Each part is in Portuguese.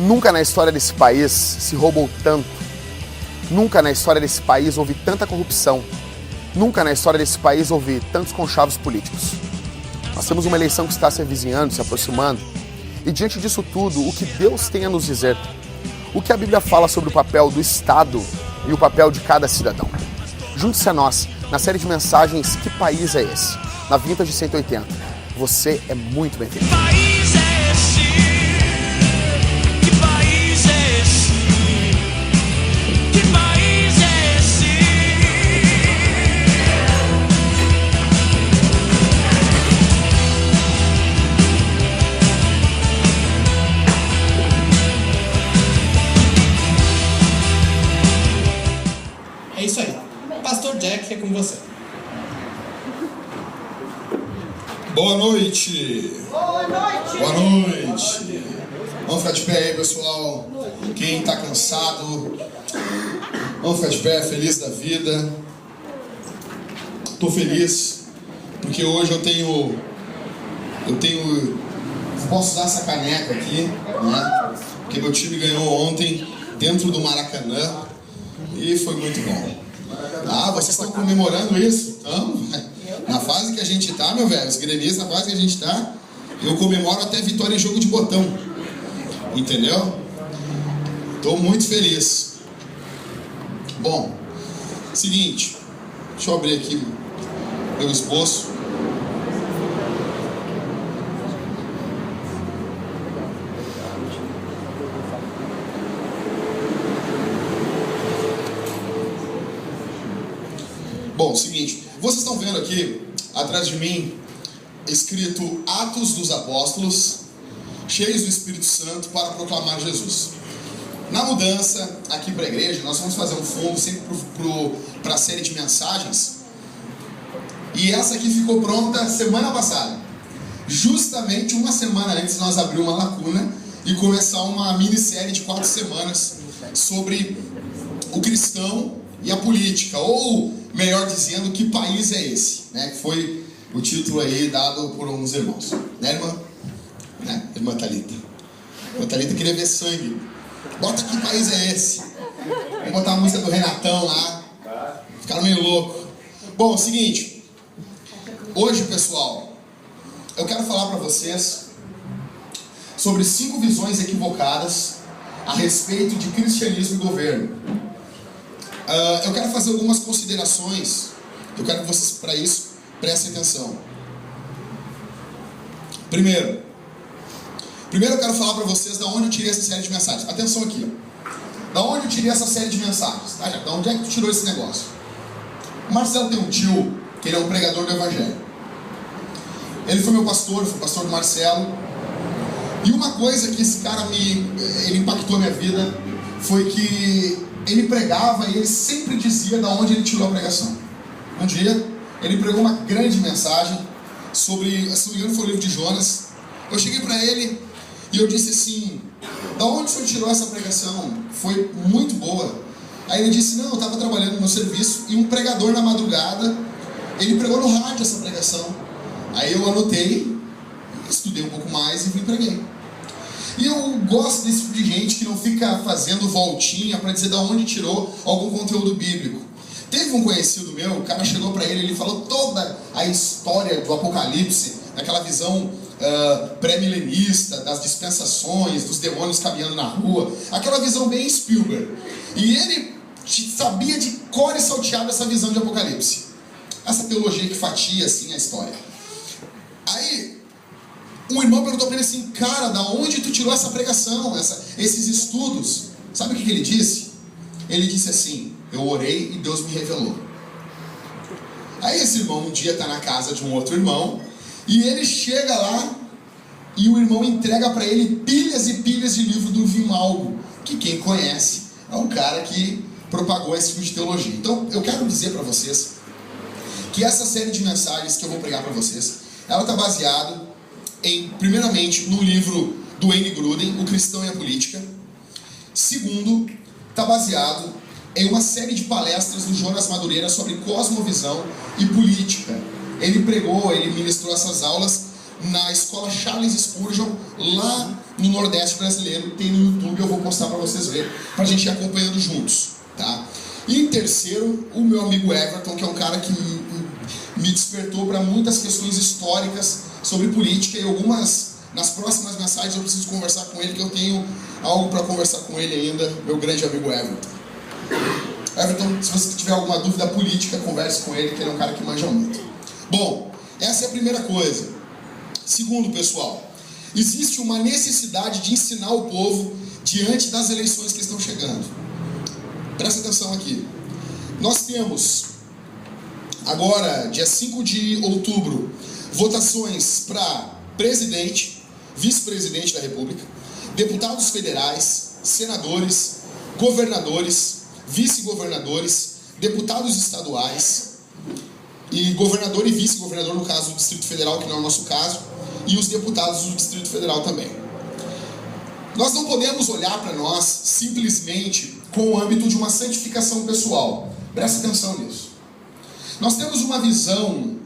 Nunca na história desse país se roubou tanto. Nunca na história desse país houve tanta corrupção. Nunca na história desse país houve tantos conchavos políticos. Nós temos uma eleição que está se avizinhando, se aproximando. E diante disso tudo, o que Deus tem a nos dizer? O que a Bíblia fala sobre o papel do Estado e o papel de cada cidadão? Junte-se a nós na série de mensagens Que País é Esse? Na Vintage 180. Você é muito bem-vindo. É isso aí. Pastor Jack é com você. Boa noite. Boa noite. Boa noite. Vamos ficar de pé aí, pessoal. Quem tá cansado, vamos ficar de pé, feliz da vida. Tô feliz porque hoje eu posso usar essa caneca aqui, né? Porque meu time ganhou ontem dentro do Maracanã e foi muito bom. Ah, vocês estão comemorando isso? Então, na fase que a gente tá, meu velho, os gremistas, na fase que a gente tá, eu comemoro até vitória em jogo de botão. Entendeu? Tô muito feliz. Bom, seguinte, deixa eu abrir aqui meu esboço. Bom, seguinte, vocês estão vendo aqui, atrás de mim, escrito Atos dos Apóstolos, cheios do Espírito Santo para proclamar Jesus. Na mudança, aqui para a igreja, nós vamos fazer um fundo sempre para a série de mensagens. E essa aqui ficou pronta semana passada. Justamente uma semana antes nós abrimos uma lacuna e começar uma minissérie de 4 semanas sobre o cristão e a política, ou melhor dizendo, que país é esse, né? Que foi o título aí dado por uns irmãos, né, irmã? Né? Irmã Thalita. Irmã Thalita queria ver sangue. Bota que país é esse? Vamos botar a música do Renatão lá. Ficaram meio loucos. Bom, seguinte. Hoje, pessoal, eu quero falar para vocês sobre 5 visões equivocadas a respeito de cristianismo e governo. Eu quero fazer algumas considerações. Eu quero que vocês, para isso, prestem atenção. Primeiro eu quero falar para vocês da onde eu tirei essa série de mensagens. Atenção aqui. Da onde eu tirei essa série de mensagens? Tá, da onde é que tu tirou esse negócio? O Marcelo tem um tio, que ele é um pregador do Evangelho. Ele foi meu pastor, foi pastor do Marcelo. E uma coisa que esse cara ele impactou a minha vida foi que ele pregava e ele sempre dizia de onde ele tirou a pregação. Um dia, ele pregou uma grande mensagem sobre, se não me engano, foi o livro de Jonas. Eu cheguei para ele e eu disse assim: da onde o senhor tirou essa pregação? Foi muito boa. Aí ele disse: não, eu estava trabalhando no meu serviço e um pregador na madrugada, ele pregou no rádio essa pregação. Aí eu anotei, estudei um pouco mais e vim preguei. E eu gosto desse tipo de gente que não fica fazendo voltinha para dizer de onde tirou algum conteúdo bíblico. Teve um conhecido meu, o cara chegou para ele falou toda a história do Apocalipse, daquela visão pré-milenista, das dispensações, dos demônios caminhando na rua, aquela visão bem Spielberg. E ele sabia de cor e salteado essa visão de Apocalipse. Essa teologia que fatia assim a história. Aí um irmão perguntou para ele assim: cara, da onde tu tirou essa pregação, esses estudos? Sabe o que ele disse? Ele disse assim: eu orei e Deus me revelou. Aí esse irmão um dia está na casa de um outro irmão e ele chega lá e o irmão entrega para ele pilhas e pilhas de livro do Vimalgo, que quem conhece é um cara que propagou esse tipo de teologia. Então eu quero dizer para vocês que essa série de mensagens que eu vou pregar para vocês, ela está baseada primeiramente, no livro do Wayne Grudem, O Cristão e a Política. Segundo, está baseado em uma série de palestras do Jonas Madureira sobre cosmovisão e política. Ele ministrou essas aulas na escola Charles Spurgeon, lá no Nordeste brasileiro, tem no YouTube, eu vou postar para vocês verem, para a gente ir acompanhando juntos, tá? E em terceiro, o meu amigo Everton, que é um cara que me despertou para muitas questões históricas sobre política, e algumas, nas próximas mensagens eu preciso conversar com ele, que eu tenho algo para conversar com ele ainda, meu grande amigo Everton. Everton, se você tiver alguma dúvida política, converse com ele, que ele é um cara que manja muito. Bom, essa é a primeira coisa. Segundo, pessoal, existe uma necessidade de ensinar o povo diante das eleições que estão chegando. Presta atenção aqui. Nós temos agora, dia 5 de outubro, votações para presidente, vice-presidente da República, deputados federais, senadores, governadores, vice-governadores, deputados estaduais, e governador e vice-governador, no caso do Distrito Federal, que não é o nosso caso, e os deputados do Distrito Federal também. Nós não podemos olhar para nós simplesmente com o âmbito de uma santificação pessoal. Presta atenção nisso. Nós temos uma visão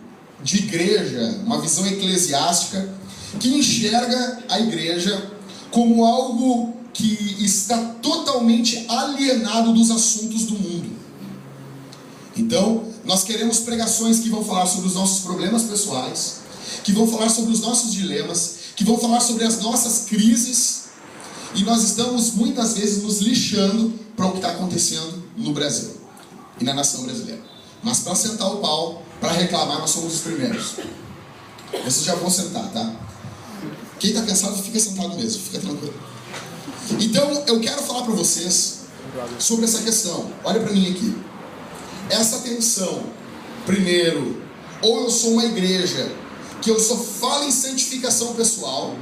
de igreja, uma visão eclesiástica, que enxerga a igreja como algo que está totalmente alienado dos assuntos do mundo. Então, nós queremos pregações que vão falar sobre os nossos problemas pessoais, que vão falar sobre os nossos dilemas, que vão falar sobre as nossas crises, e nós estamos muitas vezes nos lixando para o que está acontecendo no Brasil e na nação brasileira. Mas para sentar o pau, para reclamar, nós somos os primeiros. Vocês já vão sentar, tá? Quem está cansado, fica sentado mesmo, fica tranquilo. Então, eu quero falar para vocês sobre essa questão. Olha para mim aqui. Essa tensão, primeiro, ou eu sou uma igreja que eu só falo em santificação pessoal,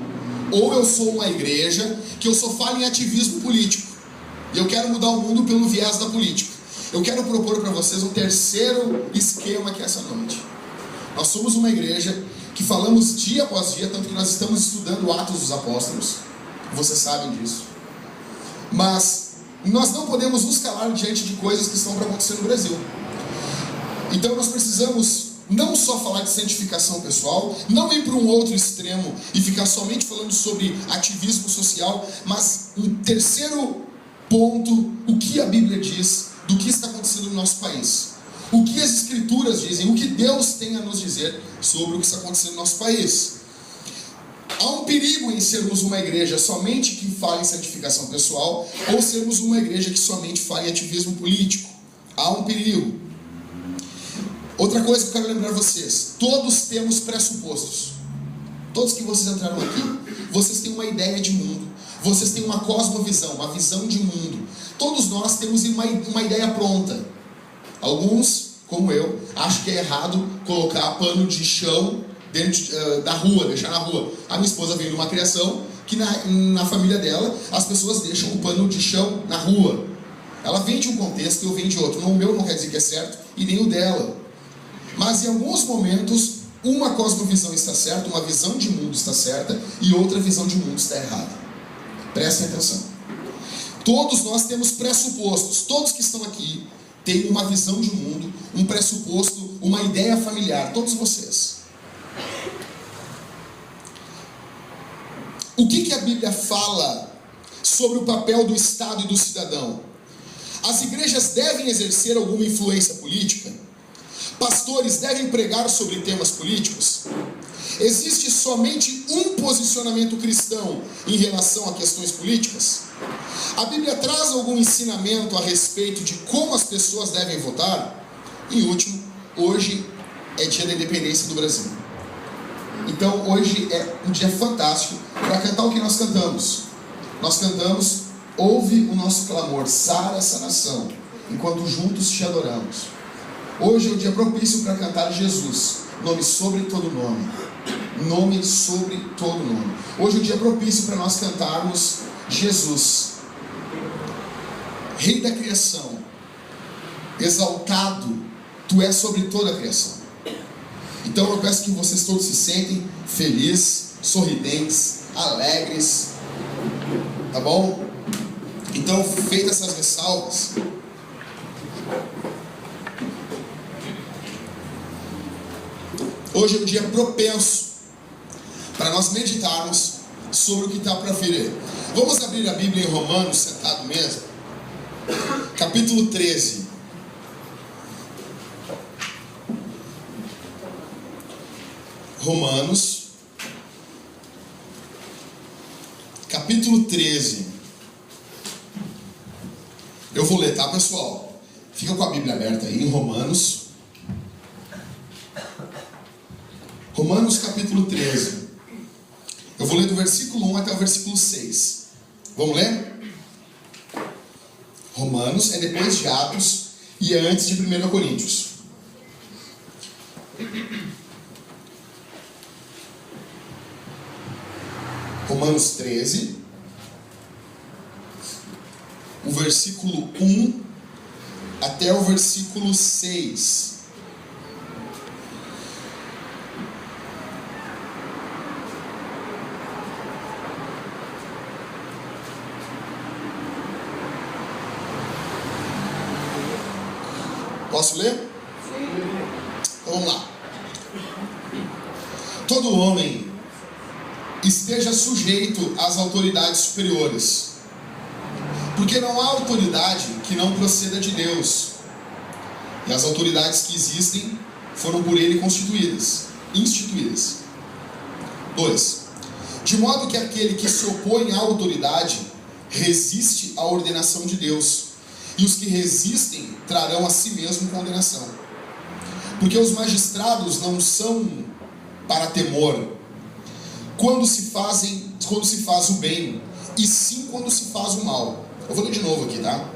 ou eu sou uma igreja que eu só falo em ativismo político. E eu quero mudar o mundo pelo viés da política. Eu quero propor para vocês um terceiro esquema aqui essa noite. Nós somos uma igreja que falamos dia após dia, tanto que nós estamos estudando Atos dos Apóstolos. Vocês sabem disso. Mas nós não podemos nos calar diante de coisas que estão para acontecer no Brasil. Então nós precisamos não só falar de santificação pessoal, não ir para um outro extremo e ficar somente falando sobre ativismo social, mas um terceiro ponto, o que a Bíblia diz do que está acontecendo no nosso país. O que as Escrituras dizem, o que Deus tem a nos dizer sobre o que está acontecendo no nosso país. Há um perigo em sermos uma igreja somente que fala em santificação pessoal, ou sermos uma igreja que somente fala em ativismo político. Há um perigo. Outra coisa que eu quero lembrar vocês: todos temos pressupostos. Todos que vocês entraram aqui, vocês têm uma ideia de mundo, vocês têm uma cosmovisão, uma visão de mundo. Todos nós temos uma ideia pronta. Alguns, como eu, acham que é errado colocar pano de chão dentro da rua, deixar na rua. A minha esposa veio de uma criação que na família dela as pessoas deixam o pano de chão na rua. Ela vem de um contexto e eu venho de outro. O meu não quer dizer que é certo e nem o dela. Mas em alguns momentos, uma cosmovisão está certa, uma visão de mundo está certa e outra visão de mundo está errada. Prestem atenção. Todos nós temos pressupostos. Todos que estão aqui têm uma visão de mundo, um pressuposto, uma ideia familiar. Todos vocês. O que a Bíblia fala sobre o papel do Estado e do cidadão? As igrejas devem exercer alguma influência política? Pastores devem pregar sobre temas políticos? Existe somente um posicionamento cristão em relação a questões políticas? A Bíblia traz algum ensinamento a respeito de como as pessoas devem votar? E último, hoje é dia da independência do Brasil. Então hoje é um dia fantástico para cantar o que nós cantamos. Nós cantamos: ouve o nosso clamor, sara essa nação, enquanto juntos te adoramos. Hoje é o dia propício para cantar Jesus, nome sobre todo nome. Nome sobre todo nome. Hoje é o dia propício para nós cantarmos Jesus, Rei da criação, exaltado, tu és sobre toda a criação. Então eu peço que vocês todos se sentem felizes, sorridentes, alegres, tá bom? Então, feitas essas ressalvas, hoje é um dia propenso para nós meditarmos sobre o que está para vir. Vamos abrir a Bíblia em Romanos, sentado mesmo. Capítulo 13. Romanos, capítulo 13. Eu vou ler, tá, pessoal? Fica com a Bíblia aberta aí em Romanos. Romanos, capítulo 13. Eu vou ler do versículo 1 até o versículo 6. Vamos ler? Romanos é depois de Atos e é antes de 1 Coríntios. Romanos 13, o versículo 1 até o versículo 6. Posso ler? Então vamos lá. Todo homem esteja sujeito às autoridades superiores, porque não há autoridade que não proceda de Deus, e as autoridades que existem foram por Ele instituídas. 2. De modo que aquele que se opõe à autoridade resiste à ordenação de Deus, e os que resistem trarão a si mesmo condenação. Porque os magistrados não são para temor quando se faz o bem, e sim quando se faz o mal. Eu vou ler de novo aqui, tá?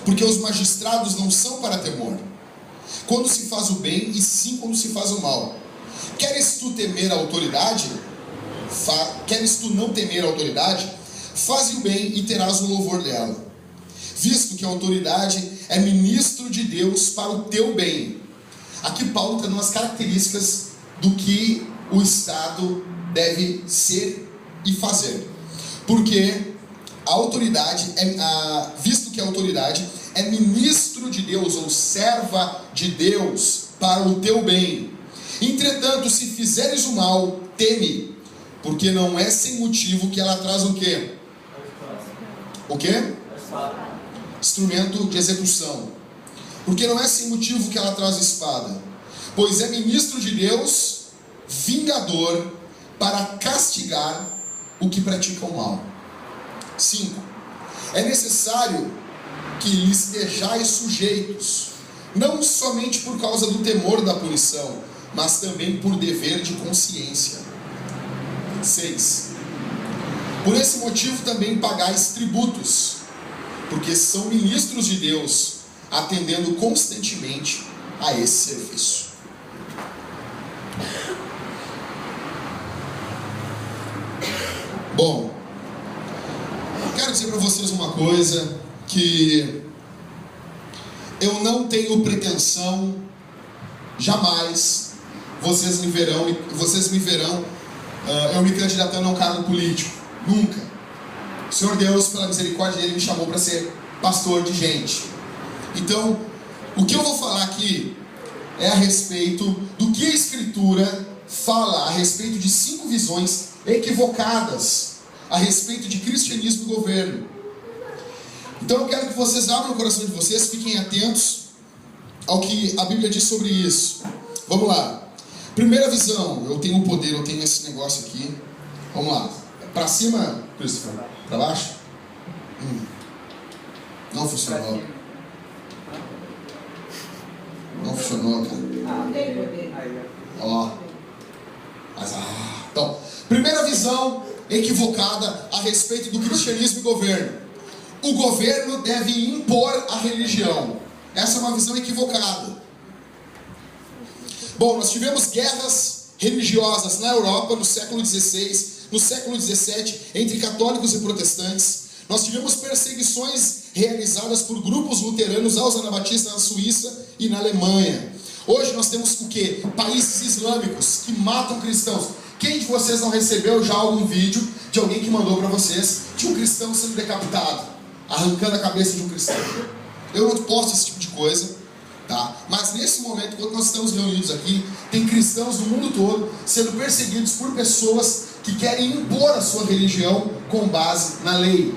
Porque os magistrados não são para temor quando se faz o bem, e sim quando se faz o mal. Queres tu temer a autoridade? Queres tu não temer a autoridade? Faze o bem e terás o louvor dela, visto que a autoridade é ministro de Deus para o teu bem. Aqui Paulo está dando as características do que o Estado deve ser e fazer. Porque a autoridade, visto que a autoridade é ministro de Deus ou serva de Deus para o teu bem. Entretanto, se fizeres o mal, teme, porque não é sem motivo que ela traz o quê? O quê? Instrumento de execução. Porque não é sem motivo que ela traz a espada, pois é ministro de Deus, vingador, para castigar o que pratica o mal. 5. É necessário que lhes estejais sujeitos, não somente por causa do temor da punição, mas também por dever de consciência. 6. Por esse motivo também pagais tributos, porque são ministros de Deus, atendendo constantemente a esse serviço. Bom, quero dizer para vocês uma coisa, que eu não tenho pretensão, jamais vocês me verão eu me candidatando a um cargo político, nunca. O Senhor Deus, pela misericórdia dele, me chamou para ser pastor de gente. Então, o que eu vou falar aqui é a respeito do que a Escritura fala a respeito de 5 visões equivocadas a respeito de cristianismo e governo. Então eu quero que vocês abram o coração de vocês, fiquem atentos ao que a Bíblia diz sobre isso. Vamos lá. Primeira visão, eu tenho o poder, eu tenho esse negócio aqui. Vamos lá. Para cima, Christopher. Para baixo? Não funcionou. Não funcionou, cara. Ó. Mas, então, primeira visão equivocada a respeito do cristianismo e governo. O governo deve impor a religião. Essa é uma visão equivocada. Bom, nós tivemos guerras religiosas na Europa no século XVI, no século XVII, entre católicos e protestantes. Nós tivemos perseguições realizadas por grupos luteranos aos anabatistas na Suíça e na Alemanha. Hoje nós temos o quê? Países islâmicos que matam cristãos. Quem de vocês não recebeu já algum vídeo de alguém que mandou para vocês de um cristão sendo decapitado, arrancando a cabeça de um cristão? Eu não posto esse tipo de coisa, tá? Mas nesse momento, quando nós estamos reunidos aqui, tem cristãos no mundo todo sendo perseguidos por pessoas que querem impor a sua religião com base na lei,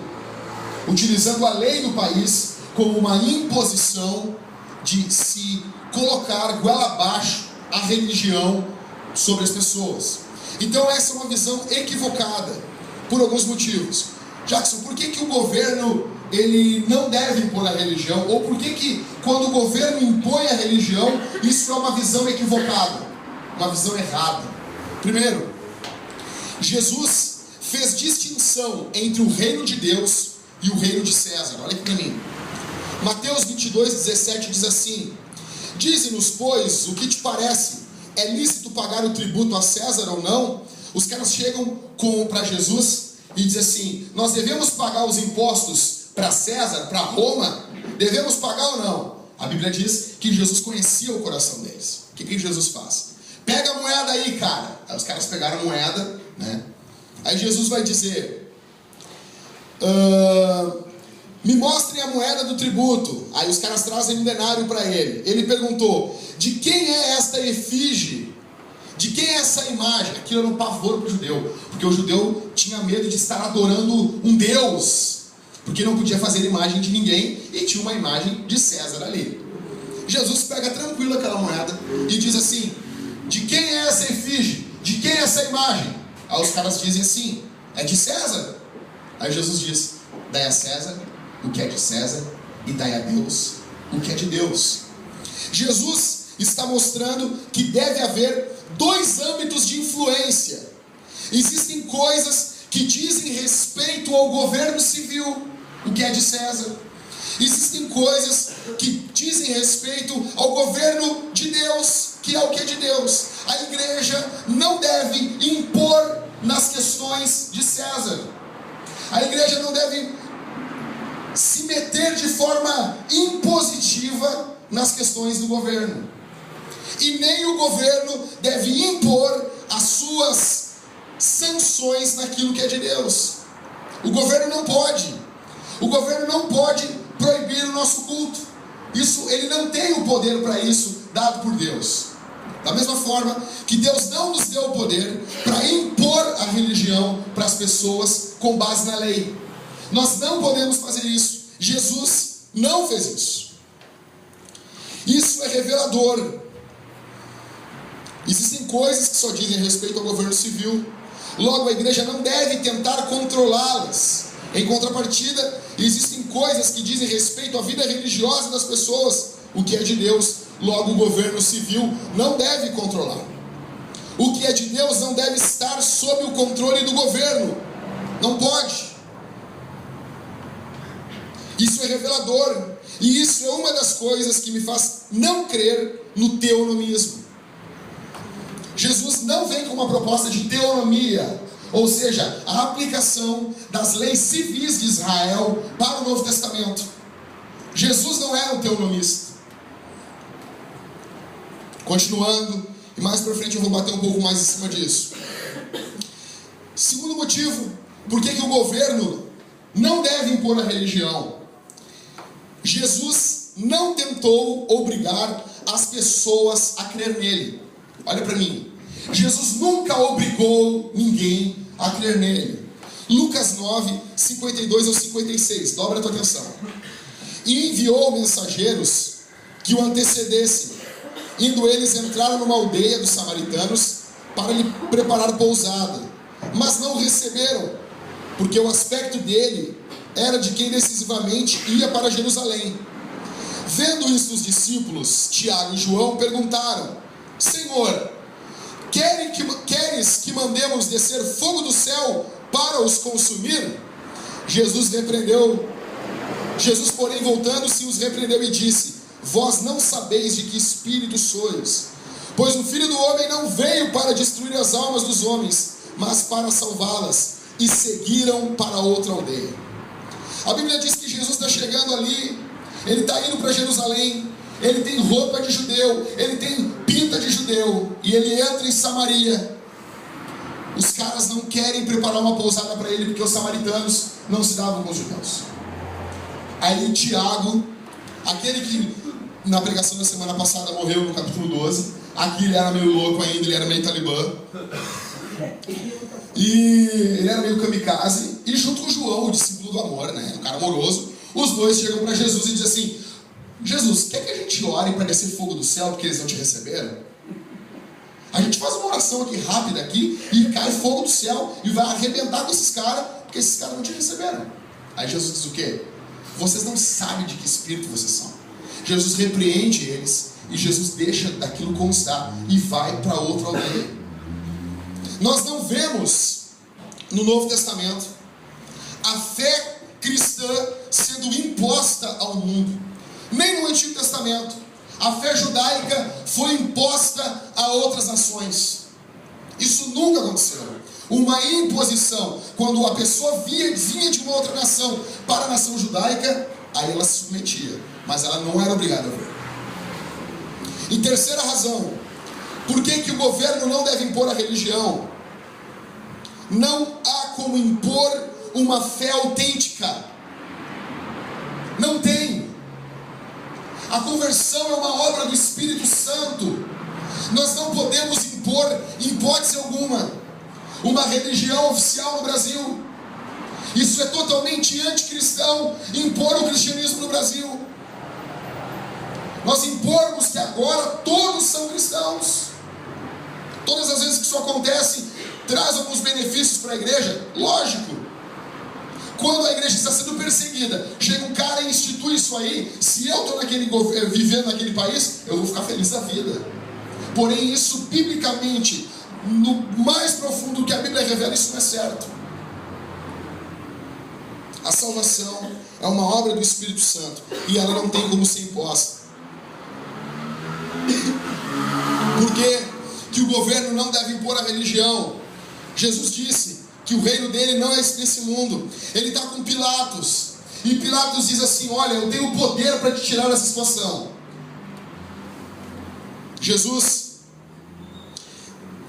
utilizando a lei do país como uma imposição de se colocar goela abaixo a religião sobre as pessoas. Então essa é uma visão equivocada por alguns motivos. Jackson, por que o governo ele não deve impor a religião? Ou por que quando o governo impõe a religião, isso é uma visão equivocada, uma visão errada? Primeiro, Jesus fez distinção entre o reino de Deus e o reino de César. Olha aqui para mim. Mateus 22:17 diz assim: dize-nos, pois, o que te parece? É lícito pagar o tributo a César ou não? Os caras chegam para Jesus e dizem assim: nós devemos pagar os impostos para César, para Roma? Devemos pagar ou não? A Bíblia diz que Jesus conhecia o coração deles. O que Jesus faz? Pega a moeda aí, cara. Aí os caras pegaram a moeda, né? Aí Jesus vai dizer: me mostrem a moeda do tributo. Aí os caras trazem um denário para ele. Ele perguntou: de quem é esta efígie? De quem é essa imagem? Aquilo era um pavor para o judeu, porque o judeu tinha medo de estar adorando um Deus, porque não podia fazer imagem de ninguém, e tinha uma imagem de César ali. Jesus pega tranquilo aquela moeda e diz assim: de quem é essa efígie? De quem é essa imagem? Aí os caras dizem assim: é de César. Aí Jesus diz: dai a César o que é de César e dai a Deus o que é de Deus. Jesus está mostrando que deve haver dois âmbitos de influência. Existem coisas que dizem respeito ao governo civil, o que é de César. Existem coisas que dizem respeito ao governo de Deus, que é o que é de Deus. A igreja não deve impor nas questões de César. A igreja não deve se meter de forma impositiva nas questões do governo. E nem o governo deve impor as suas sanções naquilo que é de Deus. O governo não pode. O governo não pode proibir o nosso culto. Ele não tem o poder para isso dado por Deus. Da mesma forma que Deus não nos deu o poder para impor a religião para as pessoas com base na lei. Nós não podemos fazer isso. Jesus não fez isso. Isso é revelador. Existem coisas que só dizem respeito ao governo civil. Logo, a igreja não deve tentar controlá-las. Em contrapartida, existem coisas que dizem respeito à vida religiosa das pessoas, o que é de Deus. Logo, o governo civil não deve controlar. O que é de Deus não deve estar sob o controle do governo. Não pode. Isso é revelador. E isso é uma das coisas que me faz não crer no teonomismo. Jesus não vem com uma proposta de teonomia, ou seja, a aplicação das leis civis de Israel para o Novo Testamento. Jesus não era um teonomista. Continuando, e mais para frente eu vou bater um pouco mais em cima disso. Segundo motivo, por que o governo não deve impor a religião? Jesus não tentou obrigar as pessoas a crer nele. Olha para mim. Jesus nunca obrigou ninguém a crer nele. Lucas 9, 52 ao 56. Dobra a tua atenção. E enviou mensageiros que o antecedessem. Indo eles, entraram numa aldeia dos samaritanos para lhe preparar pousada. Mas não o receberam, porque o aspecto dele era de quem decisivamente ia para Jerusalém. Vendo isso, os discípulos, Tiago e João, perguntaram: Senhor, queres que mandemos descer fogo do céu para os consumir? Jesus, porém, voltando-se, os repreendeu e disse: Vós não sabeis de que espírito sois, pois o Filho do Homem não veio para destruir as almas dos homens, mas para salvá-las. E seguiram para outra aldeia. A Bíblia diz que Jesus está chegando ali, ele está indo para Jerusalém, ele tem roupa de judeu, ele tem pinta de judeu, e ele entra em Samaria. Os caras não querem preparar uma pousada para ele, porque os samaritanos não se davam com os judeus. Aí Tiago, aquele que na pregação da semana passada morreu no capítulo 12, aqui ele era meio louco ainda, ele era meio talibã. E ele era meio kamikaze. E junto com João, o discípulo do amor, né? Um cara amoroso. Os dois chegam para Jesus e dizem assim: Jesus, quer que a gente ore para descer fogo do céu porque eles não te receberam? A gente faz uma oração aqui rápida aqui e cai fogo do céu e vai arrebentar com esses caras porque esses caras não te receberam. Aí Jesus diz o quê? Vocês não sabem de que espírito vocês são. Jesus repreende eles e Jesus deixa daquilo como está e vai para outra aldeia. Nós não vemos no Novo Testamento a fé cristã sendo imposta ao mundo. Nem no Antigo Testamento. A fé judaica foi imposta a outras nações. Isso nunca aconteceu. Uma imposição. Quando a pessoa vinha de uma outra nação para a nação judaica, aí ela se submetia. Mas ela não era obrigada a ver. Em terceira razão, por que o governo não deve impor a religião? Não há como impor uma fé autêntica. Não tem. A conversão é uma obra do Espírito Santo. Nós não podemos impor, em hipótese alguma, uma religião oficial no Brasil. Isso é totalmente anticristão, impor o cristianismo no Brasil. Nós impormos que agora todos são cristãos. Todas as vezes que isso acontece, traz alguns benefícios para a igreja? Lógico. Quando a igreja está sendo perseguida, chega um cara e institui isso aí, se eu estou vivendo naquele país, eu vou ficar feliz da vida. Porém, isso biblicamente, no mais profundo que a Bíblia revela, isso não é certo. A salvação é uma obra do Espírito Santo e ela não tem como ser imposta. Por que o governo não deve impor a religião? Jesus disse que o reino dele não é desse mundo. Ele está com Pilatos. E Pilatos diz assim: olha, eu tenho o poder para te tirar dessa situação.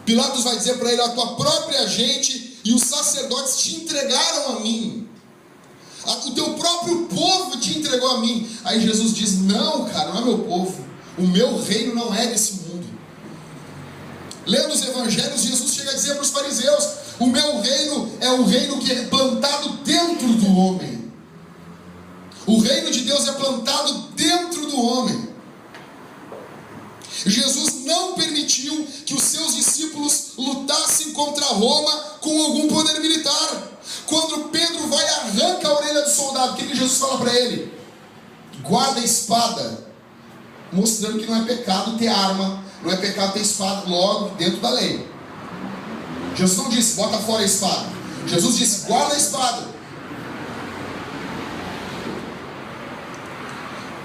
Pilatos vai dizer para ele: a tua própria gente e os sacerdotes te entregaram a mim. O teu próprio povo te entregou a mim. Aí Jesus diz: não, cara, não é meu povo. O meu reino não é desse mundo. Lendo os evangelhos, Jesus chega a dizer para os fariseus: o meu reino é um reino que é plantado dentro do homem. O reino de Deus é plantado dentro do homem. Jesus não permitiu que os seus discípulos lutassem contra Roma com algum poder militar. Quando Pedro vai e arranca a orelha do soldado, o que Jesus fala para ele? Guarda a espada, mostrando que não é pecado ter arma, não é pecado ter espada, logo dentro da lei. Jesus não disse: bota fora a espada. Jesus disse: guarda a espada.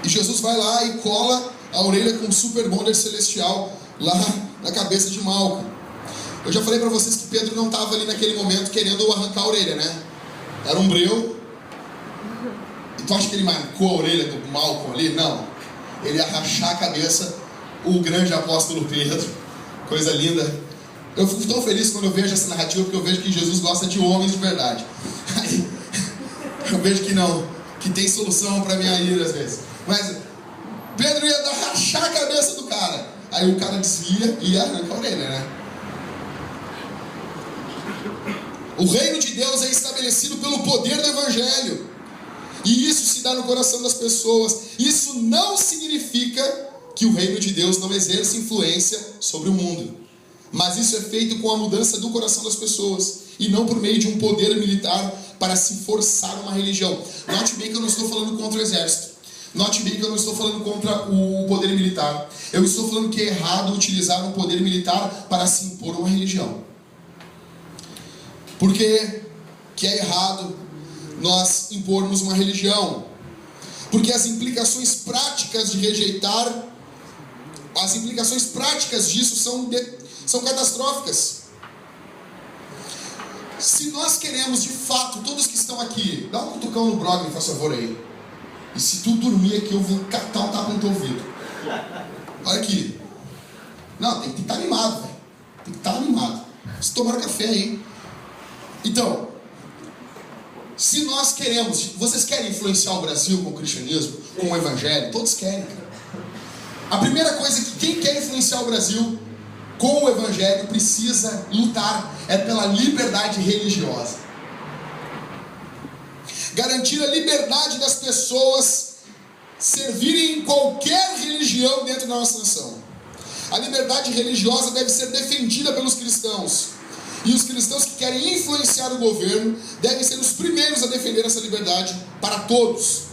E Jesus vai lá e cola a orelha com o super bonder celestial lá na cabeça de Malco. Eu já falei para vocês que Pedro não estava ali naquele momento querendo arrancar a orelha, né? Era um breu. E tu acha que ele marcou a orelha do Malco ali? Não. Ele ia rachar a cabeça, o grande apóstolo Pedro. Coisa linda. Eu fico tão feliz quando eu vejo essa narrativa, porque eu vejo que Jesus gosta de homens de verdade. Aí, eu vejo que não, que tem solução para minha ira às vezes. Mas Pedro ia rachar a cabeça do cara. Aí o cara desvia e arranca a orelha, né? O reino de Deus é estabelecido pelo poder do Evangelho. E isso se dá no coração das pessoas. Isso não significa que o reino de Deus não exerce influência sobre o mundo. Mas isso é feito com a mudança do coração das pessoas. E não por meio de um poder militar para se forçar uma religião. Note bem que eu não estou falando contra o exército. Note bem que eu não estou falando contra o poder militar. Eu estou falando que é errado utilizar o poder militar para se impor uma religião. Por que é errado nós impormos uma religião? Porque as implicações práticas de rejeitar, as implicações práticas disso são catastróficas. Se nós queremos de fato, todos que estão aqui, dá um cutucão no Broglie, faz favor aí. E se tu dormir aqui, eu vou catar um tapa no teu ouvido. Olha aqui. Não, tem que estar animado, velho. Tem que estar animado. Se tomar café aí. Então, se nós queremos, vocês querem influenciar o Brasil com o cristianismo, com o evangelho? Todos querem, cara. A primeira coisa é que quem quer influenciar o Brasil com o evangelho precisa lutar é pela liberdade religiosa. Garantir a liberdade das pessoas servirem em qualquer religião dentro da nossa nação. A liberdade religiosa deve ser defendida pelos cristãos. E os cristãos que querem influenciar o governo devem ser os primeiros a defender essa liberdade para todos.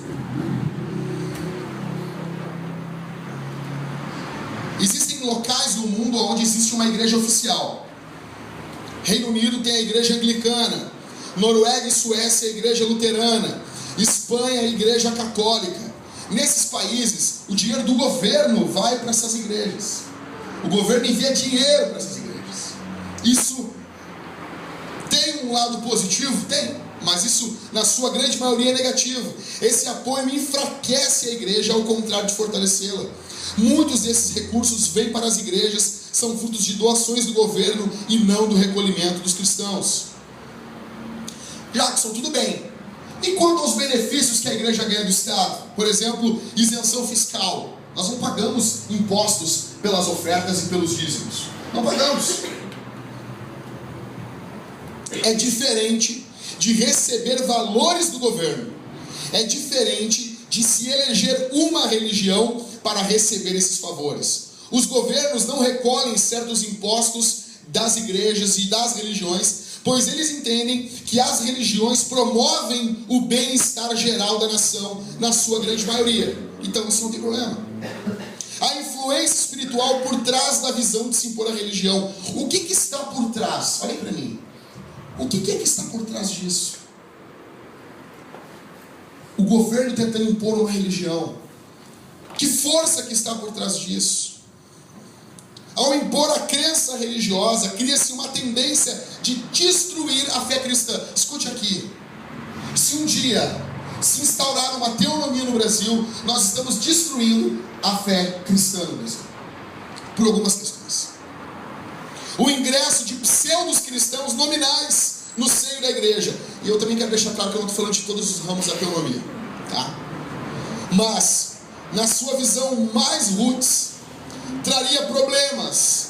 Existem locais no mundo onde existe uma igreja oficial. Reino Unido tem a igreja anglicana, Noruega e Suécia a igreja luterana, Espanha a igreja católica. Nesses países, o dinheiro do governo vai para essas igrejas. O governo envia dinheiro para essas igrejas. Isso tem um lado positivo? Tem. Mas isso, na sua grande maioria, é negativo. Esse apoio enfraquece a igreja, ao contrário de fortalecê-la. Muitos desses recursos vêm para as igrejas, são frutos de doações do governo e não do recolhimento dos cristãos. Jackson, tudo bem. E quanto aos benefícios que a igreja ganha do Estado? Por exemplo, isenção fiscal. Nós não pagamos impostos pelas ofertas e pelos dízimos. Não pagamos. É diferente de receber valores do governo. É diferente de se eleger uma religião para receber esses favores. Os governos não recolhem certos impostos das igrejas e das religiões, pois eles entendem que as religiões promovem o bem-estar geral da nação, na sua grande maioria. Então isso não tem problema. A influência espiritual por trás da visão de se impor a religião. O que está por trás? Olhem para mim. O que é que está por trás disso? O governo tentando impor uma religião. Que força que está por trás disso? Ao impor a crença religiosa, cria-se uma tendência de destruir a fé cristã. Escute aqui. Se um dia se instaurar uma teonomia no Brasil, nós estamos destruindo a fé cristã no Brasil. Por algumas questões. O ingresso de pseudos cristãos nominais no seio da igreja. E eu também quero deixar claro que eu não estou falando de todos os ramos da teonomia. Tá? Mas, na sua visão mais roots, traria problemas.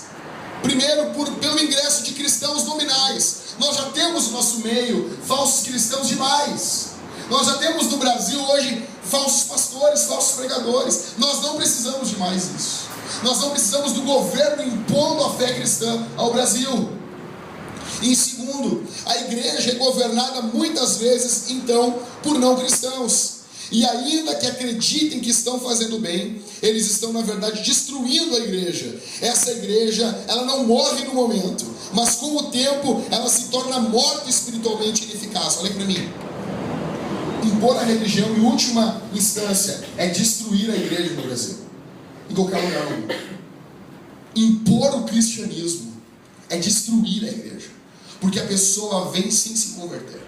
Primeiro, pelo ingresso de cristãos nominais. Nós já temos no nosso meio falsos cristãos demais. Nós já temos no Brasil hoje falsos pastores, falsos pregadores. Nós não precisamos de mais isso. Nós não precisamos do governo impondo a fé cristã ao Brasil. Em segundo, a igreja é governada muitas vezes, então, por não cristãos. E ainda que acreditem que estão fazendo bem, eles estão, na verdade, destruindo a igreja. Essa igreja, ela não morre no momento, mas com o tempo, ela se torna morta espiritualmente ineficaz. Olha para mim. Impor a religião, em última instância, é destruir a igreja no Brasil. Em qualquer lugar no mundo. Impor o cristianismo é destruir a igreja. Porque a pessoa vem sem se converter.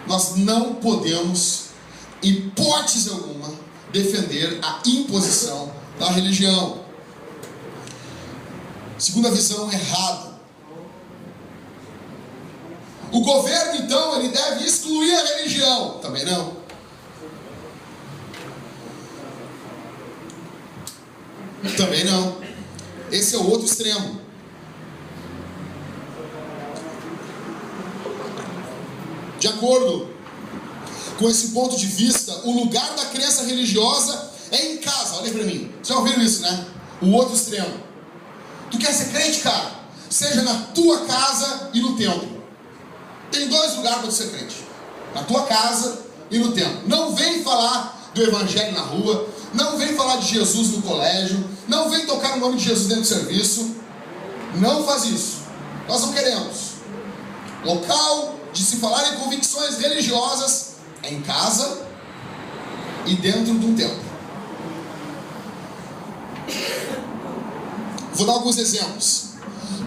Nós não podemos, hipótese alguma, defender a imposição da religião. Segunda visão errada. O governo, então, ele deve excluir a religião. Também não. Também não. Esse é o outro extremo. De acordo com esse ponto de vista, o lugar da crença religiosa é em casa. Olha para mim. Vocês já ouviram isso, né? O outro extremo. Tu quer ser crente, cara? Seja na tua casa e no templo. Tem dois lugares para ser crente. Na tua casa e no templo. Não vem falar do evangelho na rua. Não vem falar de Jesus no colégio. Não vem tocar no nome de Jesus dentro do serviço. Não faz isso. Nós não queremos. Local de se falar em convicções religiosas é em casa e dentro de um templo. Vou dar alguns exemplos.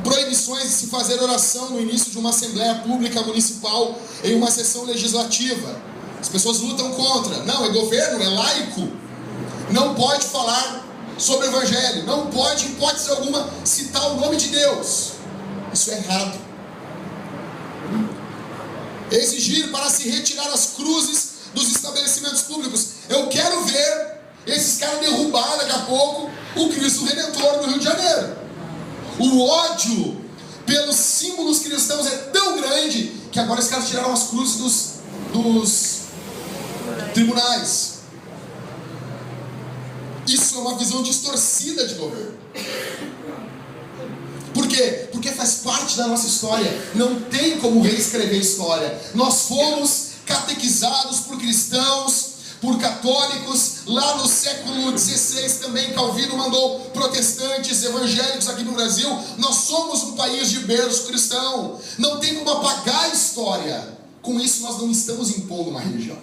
Proibições de se fazer oração no início de uma assembleia pública municipal em uma sessão legislativa. As pessoas lutam contra. Não, é governo, é laico. Não pode falar sobre o evangelho. Não pode, em hipótese alguma, citar o nome de Deus. Isso é errado. Exigir para se retirar as cruzes dos estabelecimentos públicos. Eu quero ver esses caras derrubar daqui a pouco o Cristo Redentor no Rio de Janeiro. O ódio pelos símbolos cristãos é tão grande que agora os caras tiraram as cruzes dos tribunais. Isso é uma visão distorcida de governo. Por quê? Porque faz parte da nossa história. Não tem como reescrever a história. Nós fomos catequizados por cristãos, por católicos. Lá no século XVI também Calvino mandou protestantes, evangélicos aqui no Brasil. Nós somos um país de berço cristão. Não tem como apagar a história. Com isso nós não estamos impondo uma religião.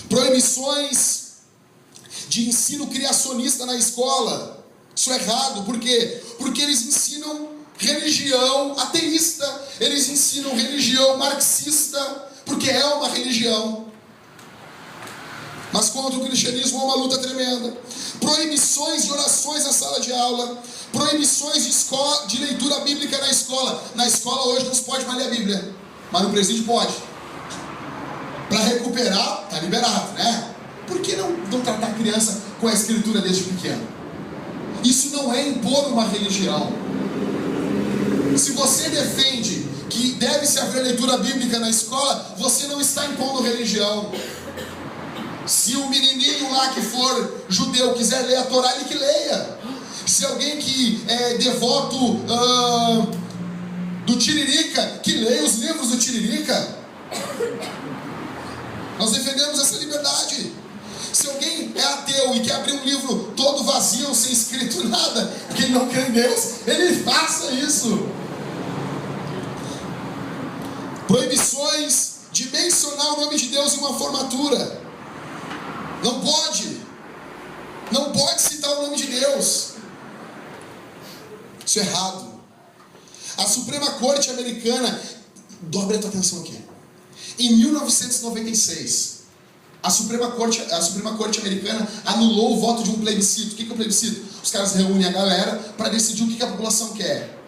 Proibições de ensino criacionista na escola. Isso é errado. Por quê? Porque eles ensinam religião ateísta. Eles ensinam religião marxista. Porque é uma religião. Mas contra o cristianismo há uma luta tremenda. Proibições de orações na sala de aula. Proibições de leitura bíblica na escola. Na escola hoje não se pode mais ler a Bíblia. Mas no presídio pode. Para recuperar, está liberado, né? Por que não tratar a criança com a escritura desde pequeno? Isso não é impor uma religião. Se você defende que deve-se haver leitura bíblica na escola, você não está impondo religião. Se o menininho lá que for judeu quiser ler a Torá, ele que leia. Se alguém que é devoto do Tiririca, que leia os livros do Tiririca. Nós defendemos essa liberdade. Se alguém é ateu e quer abrir um livro todo vazio, sem escrito nada, porque ele não crê em Deus, ele faça isso. Proibições de mencionar o nome de Deus em uma formatura. Não pode. Não pode citar o nome de Deus. Isso é errado. A Suprema Corte Americana, dobre a tua atenção aqui. Em 1996, a Suprema Corte Americana anulou o voto de um plebiscito. O que é o plebiscito? Os caras reúnem a galera para decidir o que a população quer.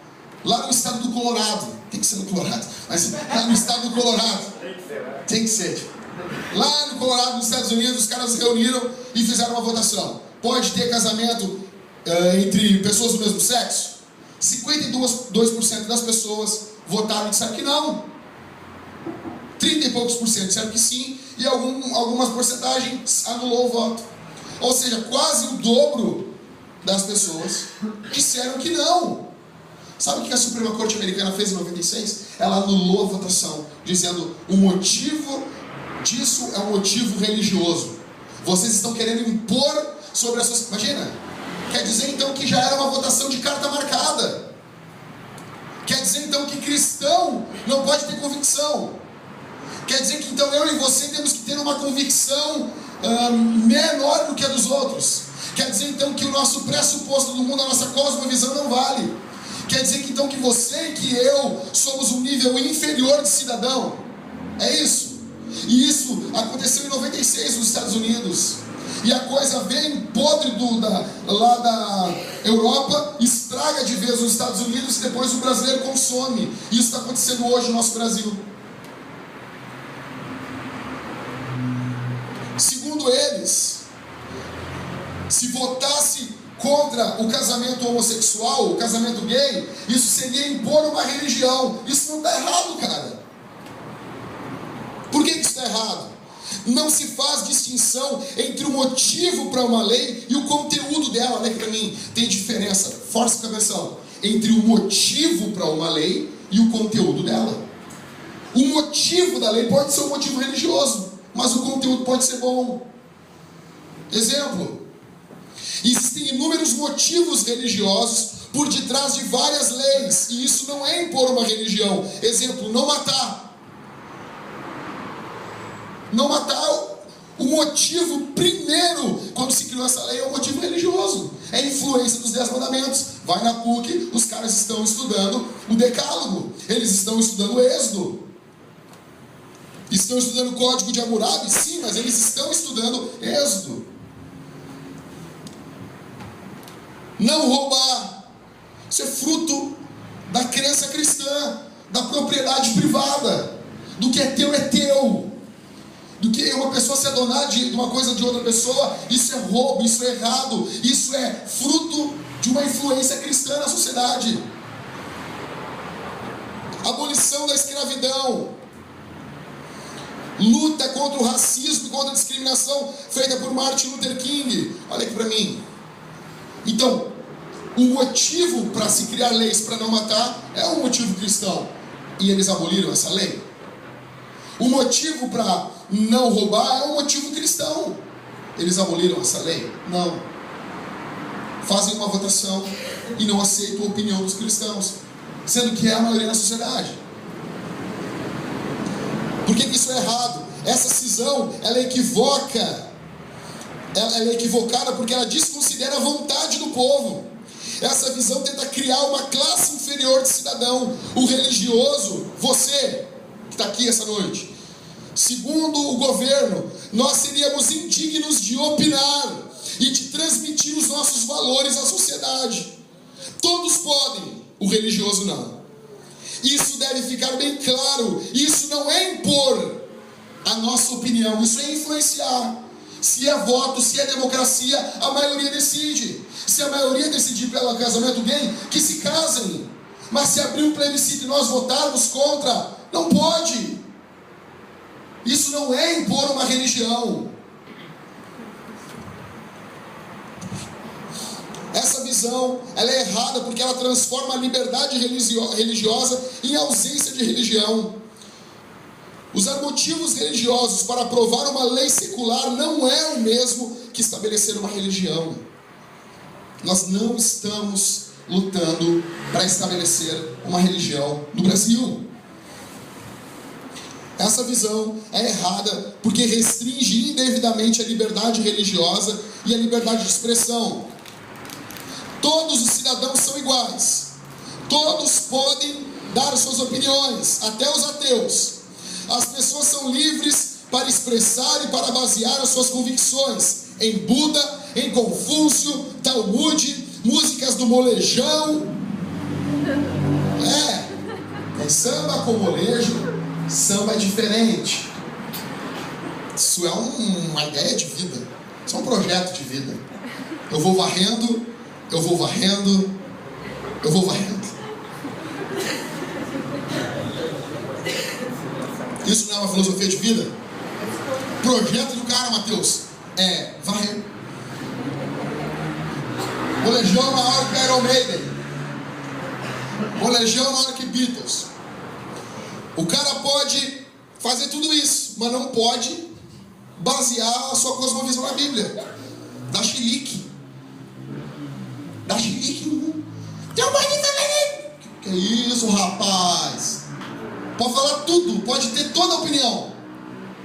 Lá no estado do Colorado, tem que ser no Colorado, mas lá no estado do Colorado, tem que ser. Lá no Colorado, nos Estados Unidos, os caras se reuniram e fizeram uma votação. Pode ter casamento entre pessoas do mesmo sexo? 52% das pessoas votaram e disseram que não. 30 e poucos por cento disseram que sim, e algumas porcentagens anulou o voto. Ou seja, quase o dobro das pessoas disseram que não. Sabe o que a Suprema Corte Americana fez em 96? Ela anulou a votação, dizendo o motivo disso é um motivo religioso. Vocês estão querendo impor sobre as suas... Imagina, quer dizer então que já era uma votação de carta marcada. Quer dizer então que cristão não pode ter convicção. Quer dizer que então eu e você temos que ter uma convicção menor do que a dos outros. Quer dizer então que o nosso pressuposto do mundo, a nossa cosmovisão não vale. Quer dizer que então que você e que eu somos um nível inferior de cidadão. É isso. E isso aconteceu em 96 nos Estados Unidos. E a coisa vem podre lá da Europa, estraga de vez nos Estados Unidos e depois o brasileiro consome. Isso está acontecendo hoje no nosso Brasil. Segundo eles, se votasse contra o casamento homossexual, o casamento gay, isso seria impor uma religião. Isso não está errado, cara. Por que isso está errado? Não se faz distinção entre o motivo para uma lei e o conteúdo dela. Olha aqui para mim, tem diferença, força a atenção, entre o motivo para uma lei e o conteúdo dela. O motivo da lei pode ser um motivo religioso, mas o conteúdo pode ser bom. Exemplo: existem inúmeros motivos religiosos por detrás de várias leis, e isso não é impor uma religião. Exemplo, não matar. Não matar, o motivo primeiro, quando se criou essa lei, é o motivo religioso. É a influência dos 10 mandamentos. Vai na PUC, os caras estão estudando o Decálogo. Eles estão estudando o Êxodo. Estão estudando o Código de Hammurabi? Sim, mas eles estão estudando Êxodo. Não roubar. Isso é fruto da crença cristã, da propriedade privada. Do que é teu. Do que uma pessoa se adonar de uma coisa de outra pessoa, isso é roubo, isso é errado, isso é fruto de uma influência cristã na sociedade. Abolição da escravidão, luta contra o racismo e contra a discriminação feita por Martin Luther King. Olha aqui para mim. Então, o motivo para se criar leis para não matar é um motivo cristão. E eles aboliram essa lei. O motivo para não roubar é um motivo cristão. Eles aboliram essa lei? Não. Fazem uma votação e não aceitam a opinião dos cristãos, sendo que é a maioria na sociedade. Por que isso é errado? Essa cisão, ela é equivoca. Ela é equivocada porque ela desconsidera a vontade do povo. Essa visão tenta criar uma classe inferior de cidadão. O religioso, você que está aqui essa noite, segundo o governo, nós seríamos indignos de opinar e de transmitir os nossos valores à sociedade. Todos podem, o religioso não. Isso deve ficar bem claro. Isso não é impor a nossa opinião, isso é influenciar. Se é voto, se é democracia, a maioria decide. Se a maioria decidir pelo casamento gay, que se casem. Mas se abrir um plebiscito e nós votarmos contra, não pode. Isso não é impor uma religião. Essa visão, ela é errada porque ela transforma a liberdade religiosa em ausência de religião. Usar motivos religiosos para aprovar uma lei secular não é o mesmo que estabelecer uma religião. Nós não estamos lutando para estabelecer uma religião no Brasil. Essa visão é errada porque restringe indevidamente a liberdade religiosa e a liberdade de expressão. Todos os cidadãos são iguais. Todos podem dar suas opiniões, até os ateus. As pessoas são livres para expressar e para basear as suas convicções em Buda, em Confúcio, Talmud, músicas do molejão. Tem samba com molejo, samba é diferente. Isso é uma ideia de vida, isso é um projeto de vida. Eu vou varrendo, eu vou varrendo, eu vou varrendo. Isso não é uma filosofia de vida? Projeto do cara, Mateus, é varrer. Molejão maior que Iron Maiden. Molejão maior que Beatles. O cara pode fazer tudo isso, mas não pode basear a sua cosmovisão na Bíblia. Dá chilique. Dá chilique. Tem um bandido também. Que isso, rapaz? Pode falar tudo, pode ter toda a opinião,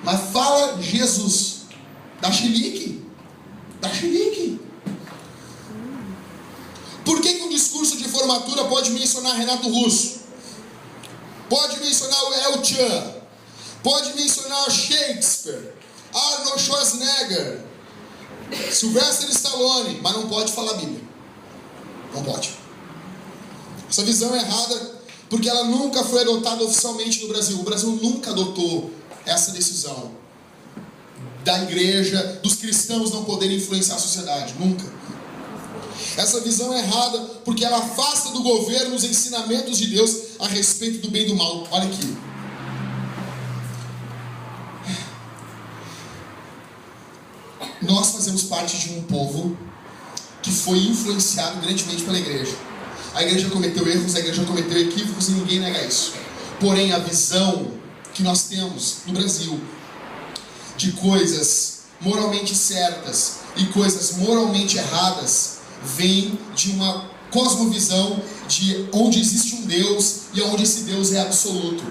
mas fala Jesus. Dá chilique. Dá chilique. Por que um discurso de formatura pode mencionar Renato Russo? Pode mencionar o El Chan? Pode mencionar Shakespeare, Arnold Schwarzenegger, Sylvester Stallone, mas não pode falar Bíblia. Não pode. Essa visão é errada porque ela nunca foi adotada oficialmente no Brasil. O Brasil nunca adotou essa decisão da igreja, dos cristãos não poderem influenciar a sociedade. Nunca. Essa visão é errada porque ela afasta do governo os ensinamentos de Deus a respeito do bem e do mal. Olha aqui. Nós fazemos parte de um povo que foi influenciado grandemente pela igreja. A igreja cometeu erros, a igreja cometeu equívocos e ninguém nega isso. Porém, a visão que nós temos no Brasil de coisas moralmente certas e coisas moralmente erradas vem de uma cosmovisão de onde existe um Deus e onde esse Deus é absoluto.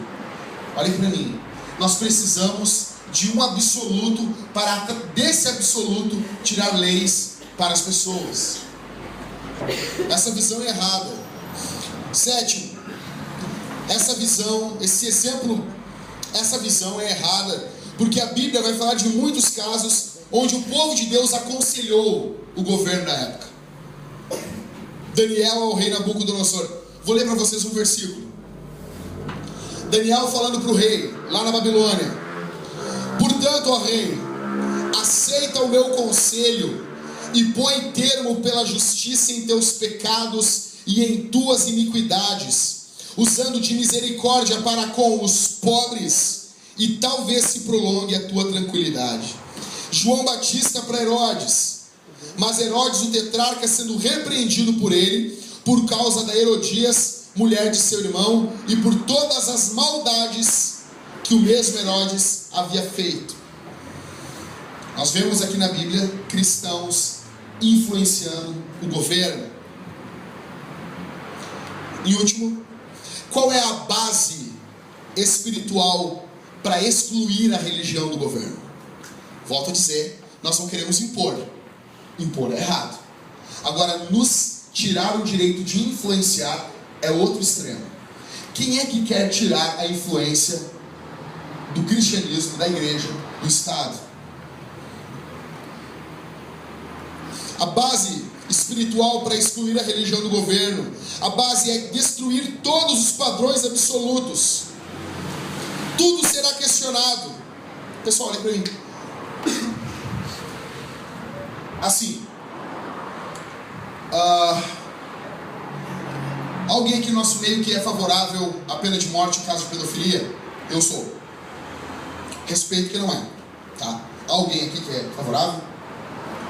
Olha aqui para mim. Nós precisamos de um absoluto para desse absoluto tirar leis para as pessoas. Essa visão é errada. Sétimo, essa visão é errada porque a Bíblia vai falar de muitos casos onde o povo de Deus aconselhou o governo da época. Daniel ao rei Nabucodonosor. Vou ler para vocês um versículo. Daniel falando para o rei, lá na Babilônia: portanto, ó rei, aceita o meu conselho e põe termo pela justiça em teus pecados e em tuas iniquidades, usando de misericórdia para com os pobres, e talvez se prolongue a tua tranquilidade. João Batista para Herodes, mas Herodes o tetrarca, sendo repreendido por ele, por causa da Herodias, mulher de seu irmão, e por todas as maldades que o mesmo Herodes havia feito. Nós vemos aqui na Bíblia cristãos influenciando o governo. E último, qual é a base espiritual para excluir a religião do governo? Volto a dizer, nós não queremos impor. Impor é errado. Agora, nos tirar o direito de influenciar é outro extremo. Quem é que quer tirar a influência do cristianismo, da igreja, do Estado? A base espiritual para excluir a religião do governo, a base é destruir todos os padrões absolutos. Tudo será questionado. Pessoal, olha para mim. Assim, alguém aqui no nosso meio que é favorável à pena de morte em caso de pedofilia? Eu sou. Respeito quem não é, tá? Alguém aqui que é favorável?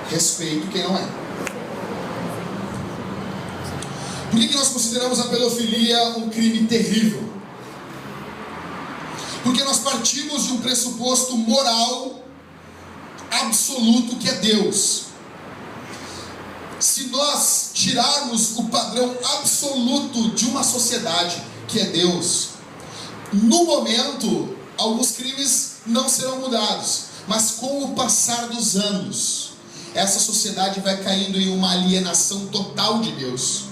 Respeito quem não é. Por que nós consideramos a pedofilia um crime terrível? Porque nós partimos de um pressuposto moral absoluto que é Deus. Se nós tirarmos o padrão absoluto de uma sociedade que é Deus, no momento, alguns crimes não serão mudados, mas com o passar dos anos, essa sociedade vai caindo em uma alienação total de Deus,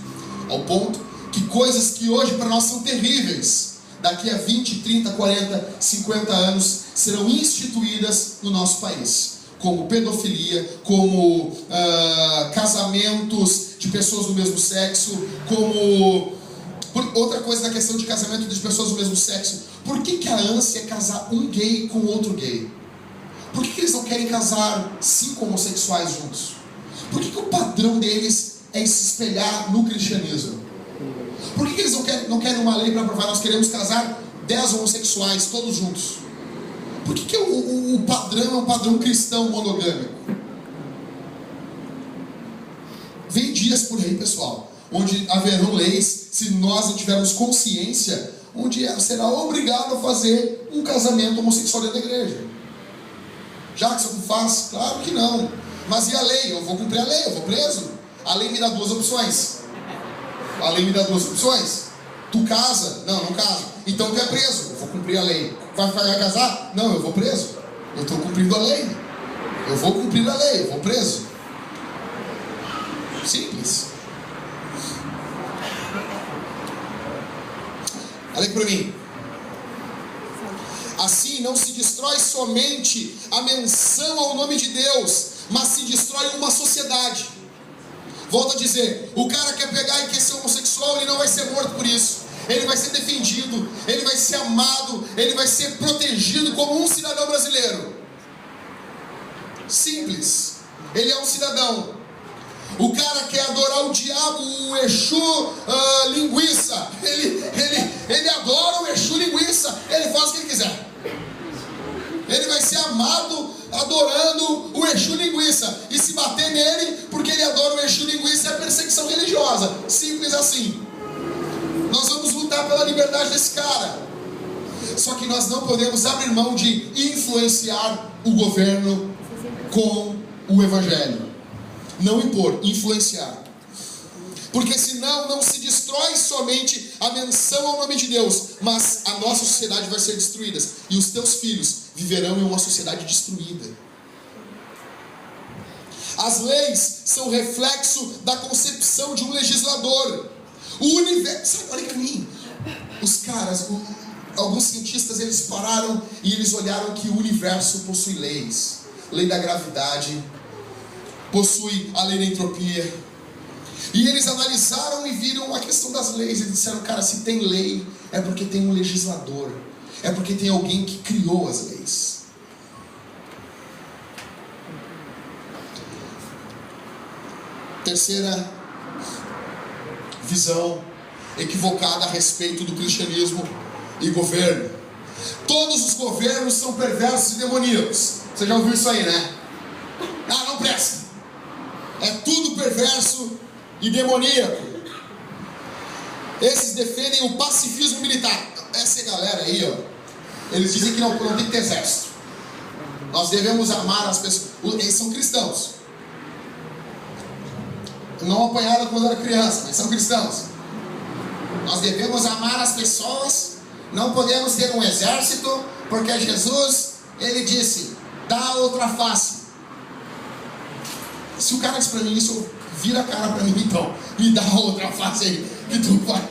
ao ponto que coisas que hoje para nós são terríveis, daqui a 20, 30, 40, 50 anos serão instituídas no nosso país, como pedofilia, como casamentos de pessoas do mesmo sexo, como outra coisa na questão de casamento de pessoas do mesmo sexo. Por que a ânsia é casar um gay com outro gay? Por que eles não querem casar 5 homossexuais juntos? Por que o padrão deles é se espelhar no cristianismo? Por que eles não querem uma lei para aprovar? Nós queremos casar 10 homossexuais, todos juntos. Por que o padrão é um padrão cristão monogâmico? Vem dias por aí, pessoal, onde haverão leis, se nós não tivermos consciência, onde será obrigado a fazer um casamento homossexual dentro da igreja. Já que você não faz? Claro que não. Mas e a lei? Eu vou cumprir a lei, eu vou preso? A lei me dá 2 opções. A lei me dá 2 opções. Tu casa? Não, não caso. Então tu é preso. Eu vou cumprir a lei. Vai casar? Não, eu vou preso. Eu estou cumprindo a lei. Eu vou cumprir a lei, eu vou preso. Simples. Olha aqui para mim. Assim não se destrói somente a menção ao nome de Deus, mas se destrói uma sociedade. Volto a dizer, o cara quer pegar e quer ser homossexual, ele não vai ser morto por isso. Ele vai ser defendido, ele vai ser amado, ele vai ser protegido como um cidadão brasileiro. Simples. Ele é um cidadão. O cara quer adorar o diabo, o Exu linguiça. Ele adora o Exu linguiça. Ele faz o que ele quiser. Ele vai ser amado adorando o Exu linguiça. E se bater nele, porque ele adora o Exu linguiça, é perseguição religiosa. Simples assim. Nós vamos lutar pela liberdade desse cara. Só que nós não podemos abrir mão de influenciar o governo com o evangelho. Não impor, influenciar. Porque senão não se destrói somente a menção ao nome de Deus, mas a nossa sociedade vai ser destruída. E os teus filhos viverão em uma sociedade destruída. As leis são reflexo da concepção de um legislador. O universo, sabe, olha para mim. Os caras, alguns cientistas, eles pararam e eles olharam que o universo possui leis. Lei da gravidade, possui a lei da entropia. E eles analisaram e viram a questão das leis. Eles disseram, cara, se tem lei, é porque tem um legislador. É porque tem alguém que criou as leis. Terceira visão equivocada a respeito do cristianismo e governo. Todos os governos são perversos e demoníacos. Você já ouviu isso aí, né? Ah, não presta. É tudo perverso e demoníaco. Esses defendem o pacifismo militar. Essa galera aí, ó, eles dizem que não tem que ter exército. Nós devemos amar as pessoas. Eles são cristãos. Não apanharam quando era criança, mas são cristãos. Nós devemos amar as pessoas. Não podemos ter um exército, porque Jesus, ele disse, dá outra face. Se o cara diz pra mim isso, vira a cara pra mim, então, me dá outra face aí, que tu vai.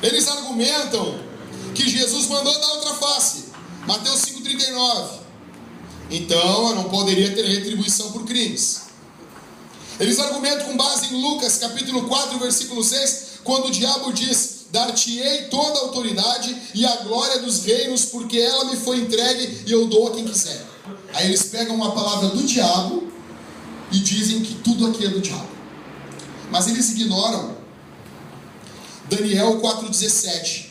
Eles argumentam que Jesus mandou dar outra face. Mateus 5,39. Então eu não poderia ter retribuição por crimes. Eles argumentam com base em Lucas capítulo 4, versículo 6, quando o diabo diz, dar-te-ei toda a autoridade e a glória dos reinos, porque ela me foi entregue e eu dou a quem quiser. Aí eles pegam uma palavra do diabo e dizem que tudo aqui é do diabo. Mas eles ignoram Daniel 4,17.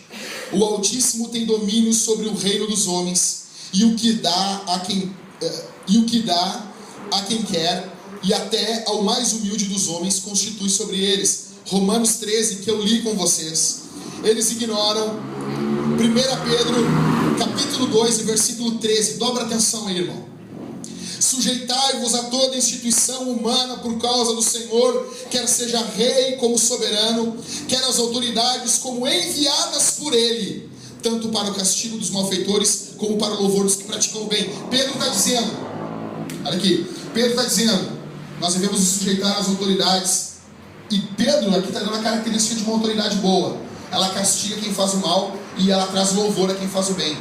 O Altíssimo tem domínio sobre o reino dos homens, e o que dá a quem quer, e até ao mais humilde dos homens constitui sobre eles. Romanos 13, que eu li com vocês. Eles ignoram 1 Pedro capítulo 2, versículo 13. Dobra atenção aí, irmão. Sujeitai-vos a toda instituição humana por causa do Senhor, quer seja rei como soberano, quer as autoridades como enviadas por ele, tanto para o castigo dos malfeitores, como para o louvor dos que praticam o bem. Pedro está dizendo, olha aqui, Pedro está dizendo, nós devemos nos sujeitar às autoridades. E Pedro aqui está dando a característica de uma autoridade boa. Ela castiga quem faz o mal e ela traz louvor a quem faz o bem.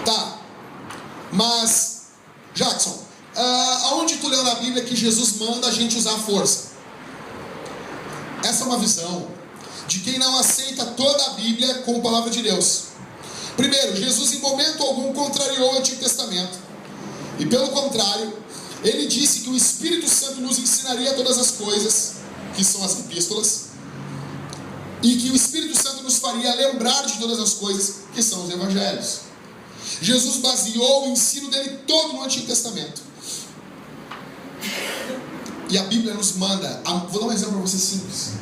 Tá, mas Jackson, aonde tu leu na Bíblia que Jesus manda a gente usar a força? Essa é uma visão de quem não aceita toda a Bíblia como palavra de Deus. Primeiro, Jesus em momento algum contrariou o Antigo Testamento, e pelo contrário, ele disse que o Espírito Santo nos ensinaria todas as coisas, que são as epístolas, e que o Espírito Santo nos faria lembrar de todas as coisas, que são os evangelhos. Jesus baseou o ensino dele todo no Antigo Testamento. E a Bíblia nos manda, vou dar um exemplo para você simples,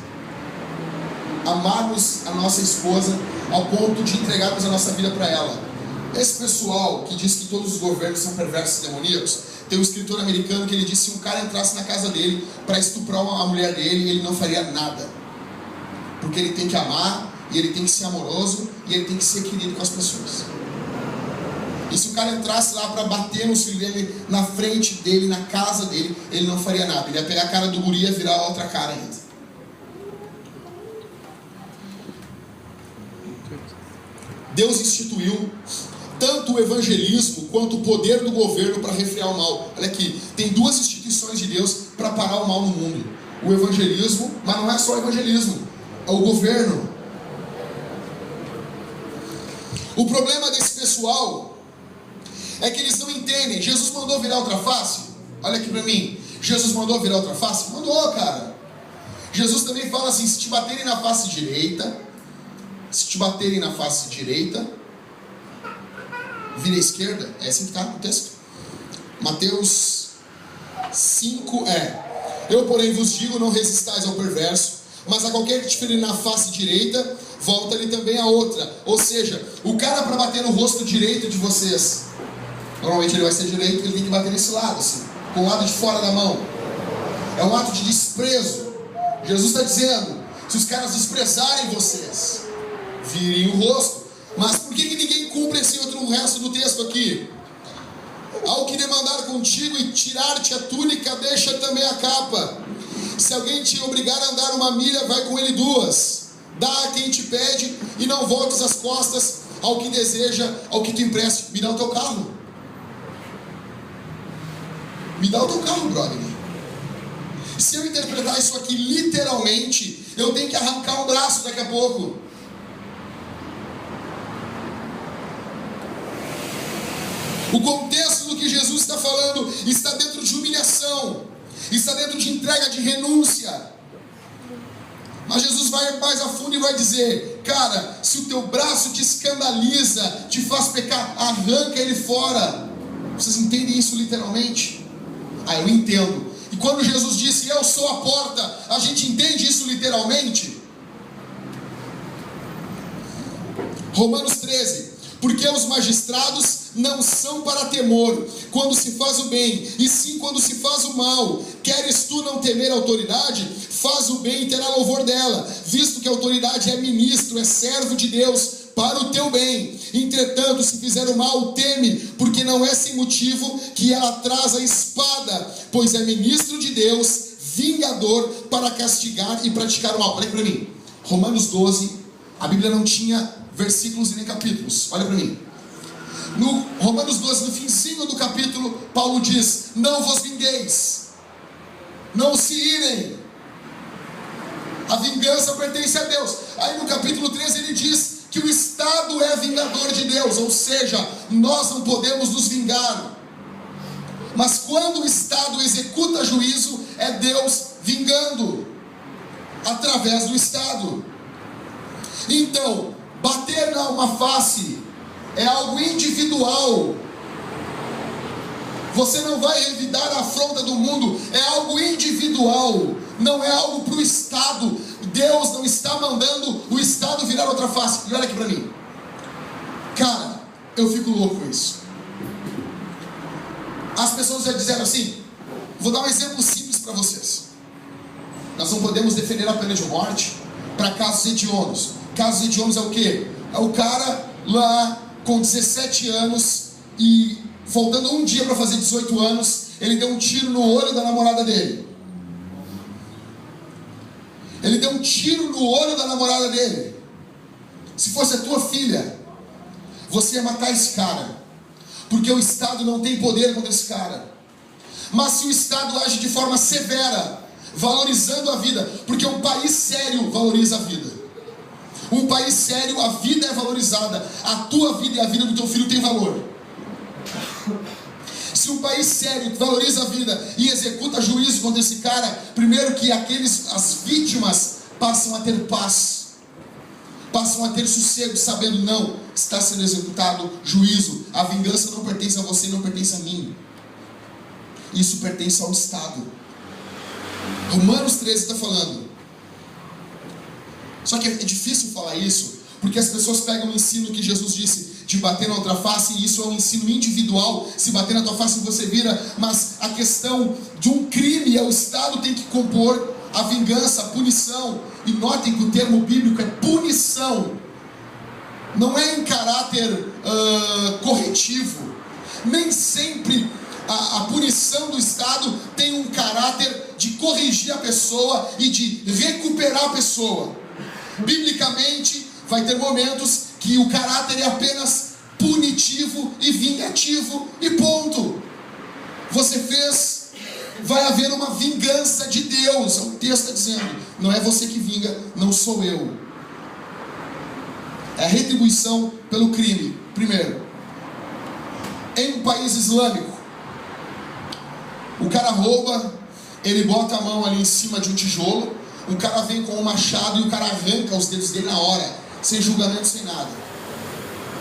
amarmos a nossa esposa ao ponto de entregarmos a nossa vida para ela. Esse pessoal que diz que todos os governos são perversos e demoníacos, tem um escritor americano que ele disse que se um cara entrasse na casa dele para estuprar a mulher dele, ele não faria nada, porque ele tem que amar, e ele tem que ser amoroso, e ele tem que ser querido com as pessoas. E se o cara entrasse lá para bater no filho dele, na frente dele, na casa dele, ele não faria nada. Ele ia pegar a cara do guri e ia virar outra cara ainda. Deus instituiu tanto o evangelismo quanto o poder do governo para refrear o mal. Olha aqui, tem duas instituições de Deus para parar o mal no mundo. O evangelismo, mas não é só o evangelismo, é o governo. O problema desse pessoal é que eles não entendem. Jesus mandou virar outra face? Olha aqui para mim. Jesus mandou virar outra face? Mandou, cara. Jesus também fala assim, se te baterem na face direita, vira à esquerda. É assim que está no texto. Mateus 5 eu porém vos digo, não resistais ao perverso, mas a qualquer que te ferir na face direita, volta-lhe também a outra. Ou seja, o cara para bater no rosto direito de vocês, normalmente ele vai ser direito, ele tem que bater nesse lado, assim, com o lado de fora da mão. É um ato de desprezo. Jesus está dizendo, se os caras desprezarem vocês, virem o rosto. Mas por que ninguém cumpre esse outro resto do texto aqui? Ao que demandar contigo e tirar-te a túnica, deixa também a capa. Se alguém te obrigar a andar 1 milha, vai com ele 2. Dá a quem te pede e não voltes as costas ao que deseja, ao que te empreste. Me dá o teu carro. Me dá o teu carro, brother. Se eu interpretar isso aqui literalmente, eu tenho que arrancar um braço daqui a pouco. O contexto do que Jesus está falando está dentro de humilhação, está dentro de entrega, de renúncia. Mas Jesus vai mais a fundo e vai dizer: cara, se o teu braço te escandaliza, te faz pecar, arranca ele fora. Vocês entendem isso literalmente? Eu entendo. E quando Jesus disse: eu sou a porta, a gente entende isso literalmente? Romanos 13: porque os magistrados não são para temor quando se faz o bem, e sim quando se faz o mal. Queres tu não temer a autoridade? Faz o bem e terá louvor dela, visto que a autoridade é ministro, é servo de Deus para o teu bem. Entretanto, se fizer o mal, teme, porque não é sem motivo que ela traz a espada, pois é ministro de Deus, vingador para castigar e praticar o mal. Olha para mim, Romanos 12, a Bíblia não tinha versículos e nem capítulos. Olha para mim. No Romanos 12, no finzinho do capítulo, Paulo diz: não vos vingueis, não se irem, a vingança pertence a Deus. Aí no capítulo 13 ele diz que o Estado é vingador de Deus, ou seja, nós não podemos nos vingar. Mas quando o Estado executa juízo, é Deus vingando através do Estado. Então, bater na uma face é algo individual. Você não vai revidar a afronta do mundo, é algo individual, não é algo para o Estado. Deus não está mandando o Estado virar outra face. E olha aqui para mim, cara, eu fico louco com isso. As pessoas já disseram assim, vou dar um exemplo simples para vocês. Nós não podemos defender a pena de morte para casos hediondos. Casos hediondos é o quê? É o cara lá com 17 anos e faltando um dia para fazer 18 anos, ele deu um tiro no olho da namorada dele. Ele deu um tiro no olho da namorada dele. Se fosse a tua filha, você ia matar esse cara, porque o Estado não tem poder contra esse cara. Mas se o Estado age de forma severa, valorizando a vida, porque um país sério valoriza a vida. Um país sério, a vida é valorizada. A tua vida e a vida do teu filho tem valor. Se um país sério valoriza a vida e executa juízo contra esse cara, primeiro que as vítimas passam a ter paz, passam a ter sossego, sabendo, não, está sendo executado juízo. A vingança não pertence a você, não pertence a mim. Isso pertence ao Estado. Romanos 13 está falando. Só que é difícil falar isso, porque as pessoas pegam o ensino que Jesus disse de bater na outra face, e isso é um ensino individual. Se bater na tua face você vira, mas a questão de um crime é o Estado tem que compor a vingança, a punição. E notem que o termo bíblico é punição, não é em caráter corretivo. Nem sempre a punição do Estado tem um caráter de corrigir a pessoa e de recuperar a pessoa. Biblicamente, vai ter momentos que o caráter é apenas punitivo e vingativo e ponto. Você fez, vai haver uma vingança de Deus. O texto está dizendo, não é você que vinga, não sou eu. É a retribuição pelo crime. Primeiro, em um país islâmico, o cara rouba, ele bota a mão ali em cima de um tijolo, um cara vem com um machado e o cara arranca os dedos dele na hora, sem julgamento, sem nada.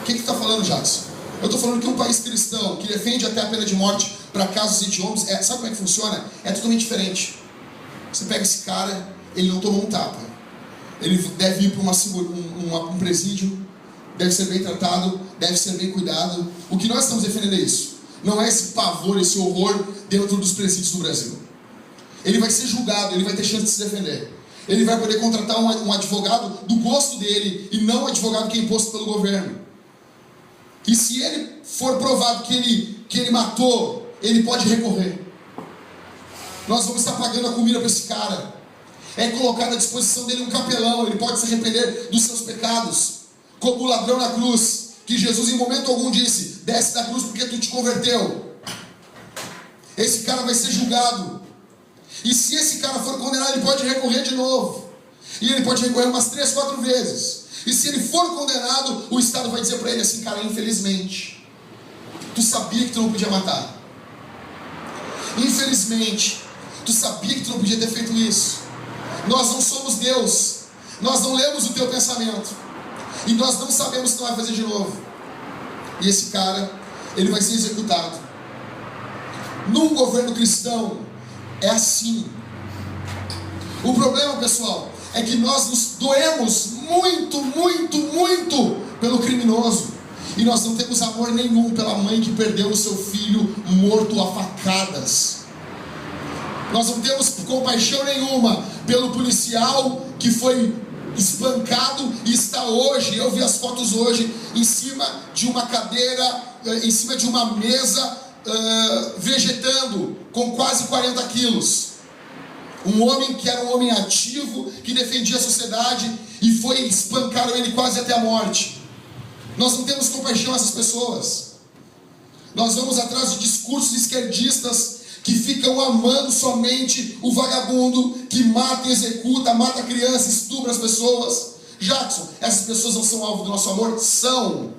O que está falando, Jackson? Eu estou falando que um país cristão que defende até a pena de morte para casos hediondos, sabe como é que funciona? É totalmente diferente. Você pega esse cara, ele não tomou um tapa, ele deve ir para um presídio, deve ser bem tratado, deve ser bem cuidado. O que nós estamos defendendo é isso. Não é esse pavor, esse horror dentro dos presídios do Brasil. Ele vai ser julgado, ele vai ter chance de se defender. Ele vai poder contratar um advogado do gosto dele e não um advogado que é imposto pelo governo. E se ele for provado que ele matou, ele pode recorrer. Nós vamos estar pagando a comida para esse cara. É colocado à disposição dele um capelão, ele pode se arrepender dos seus pecados. Como o ladrão na cruz, que Jesus em momento algum disse, desce da cruz porque tu te converteu. Esse cara vai ser julgado. E se esse cara for condenado, ele pode recorrer de novo. E ele pode recorrer umas 3, 4 vezes. E se ele for condenado, o Estado vai dizer para ele assim, cara, infelizmente, tu sabia que tu não podia matar. Infelizmente, tu sabia que tu não podia ter feito isso. Nós não somos Deus. Nós não lemos o teu pensamento. E nós não sabemos se tu vai fazer de novo. E esse cara, ele vai ser executado. Num governo cristão, é assim. O problema, pessoal, é que nós nos doemos muito, muito, muito pelo criminoso. E nós não temos amor nenhum pela mãe que perdeu o seu filho morto a facadas. Nós não temos compaixão nenhuma pelo policial que foi espancado e está hoje, eu vi as fotos hoje, em cima de uma cadeira, em cima de uma mesa, vegetando, com quase 40 quilos. Um homem que era um homem ativo, que defendia a sociedade, e espancaram ele quase até a morte. Nós não temos compaixão a essas pessoas. Nós vamos atrás de discursos esquerdistas que ficam amando somente o vagabundo que mata e executa, mata crianças, estupra as pessoas. Jackson, essas pessoas não são alvo do nosso amor? São.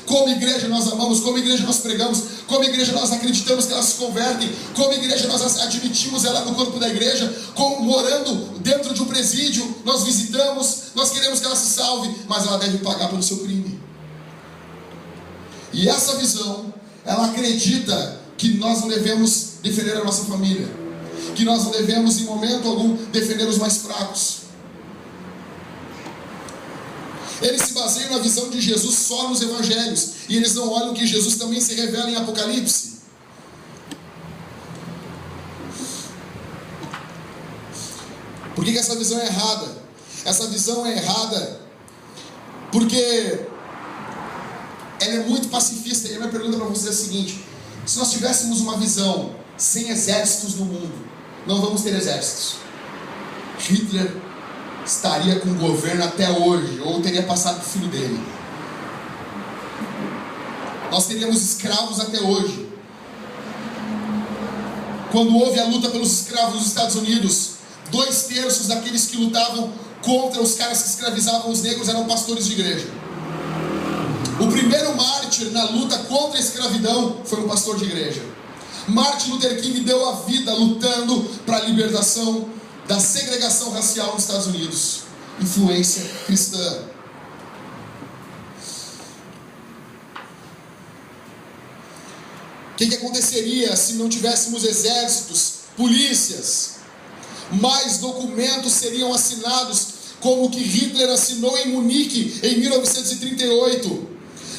Como igreja nós amamos, como igreja nós pregamos, como igreja nós acreditamos que elas se convertem, como igreja nós admitimos ela no corpo da igreja, como morando dentro de um presídio, nós visitamos, nós queremos que ela se salve, mas ela deve pagar pelo seu crime. E essa visão, ela acredita que nós não devemos defender a nossa família, que nós não devemos em momento algum defender os mais fracos. Eles se baseiam na visão de Jesus só nos evangelhos, e eles não olham que Jesus também se revela em Apocalipse. Por que essa visão é errada? Essa visão é errada porque ela é muito pacifista. E a minha pergunta para vocês é a seguinte: se nós tivéssemos uma visão sem exércitos no mundo, não vamos ter exércitos. Hitler estaria com o governo até hoje, ou teria passado o filho dele. Nós teríamos escravos até hoje. Quando houve a luta pelos escravos nos Estados Unidos, 2/3 daqueles que lutavam contra os caras que escravizavam os negros eram pastores de igreja. O primeiro mártir na luta contra a escravidão foi um pastor de igreja. Martin Luther King deu a vida lutando para a libertação da segregação racial nos Estados Unidos. Influência cristã. O que aconteceria se não tivéssemos exércitos, polícias? Mais documentos seriam assinados, como o que Hitler assinou em Munique em 1938.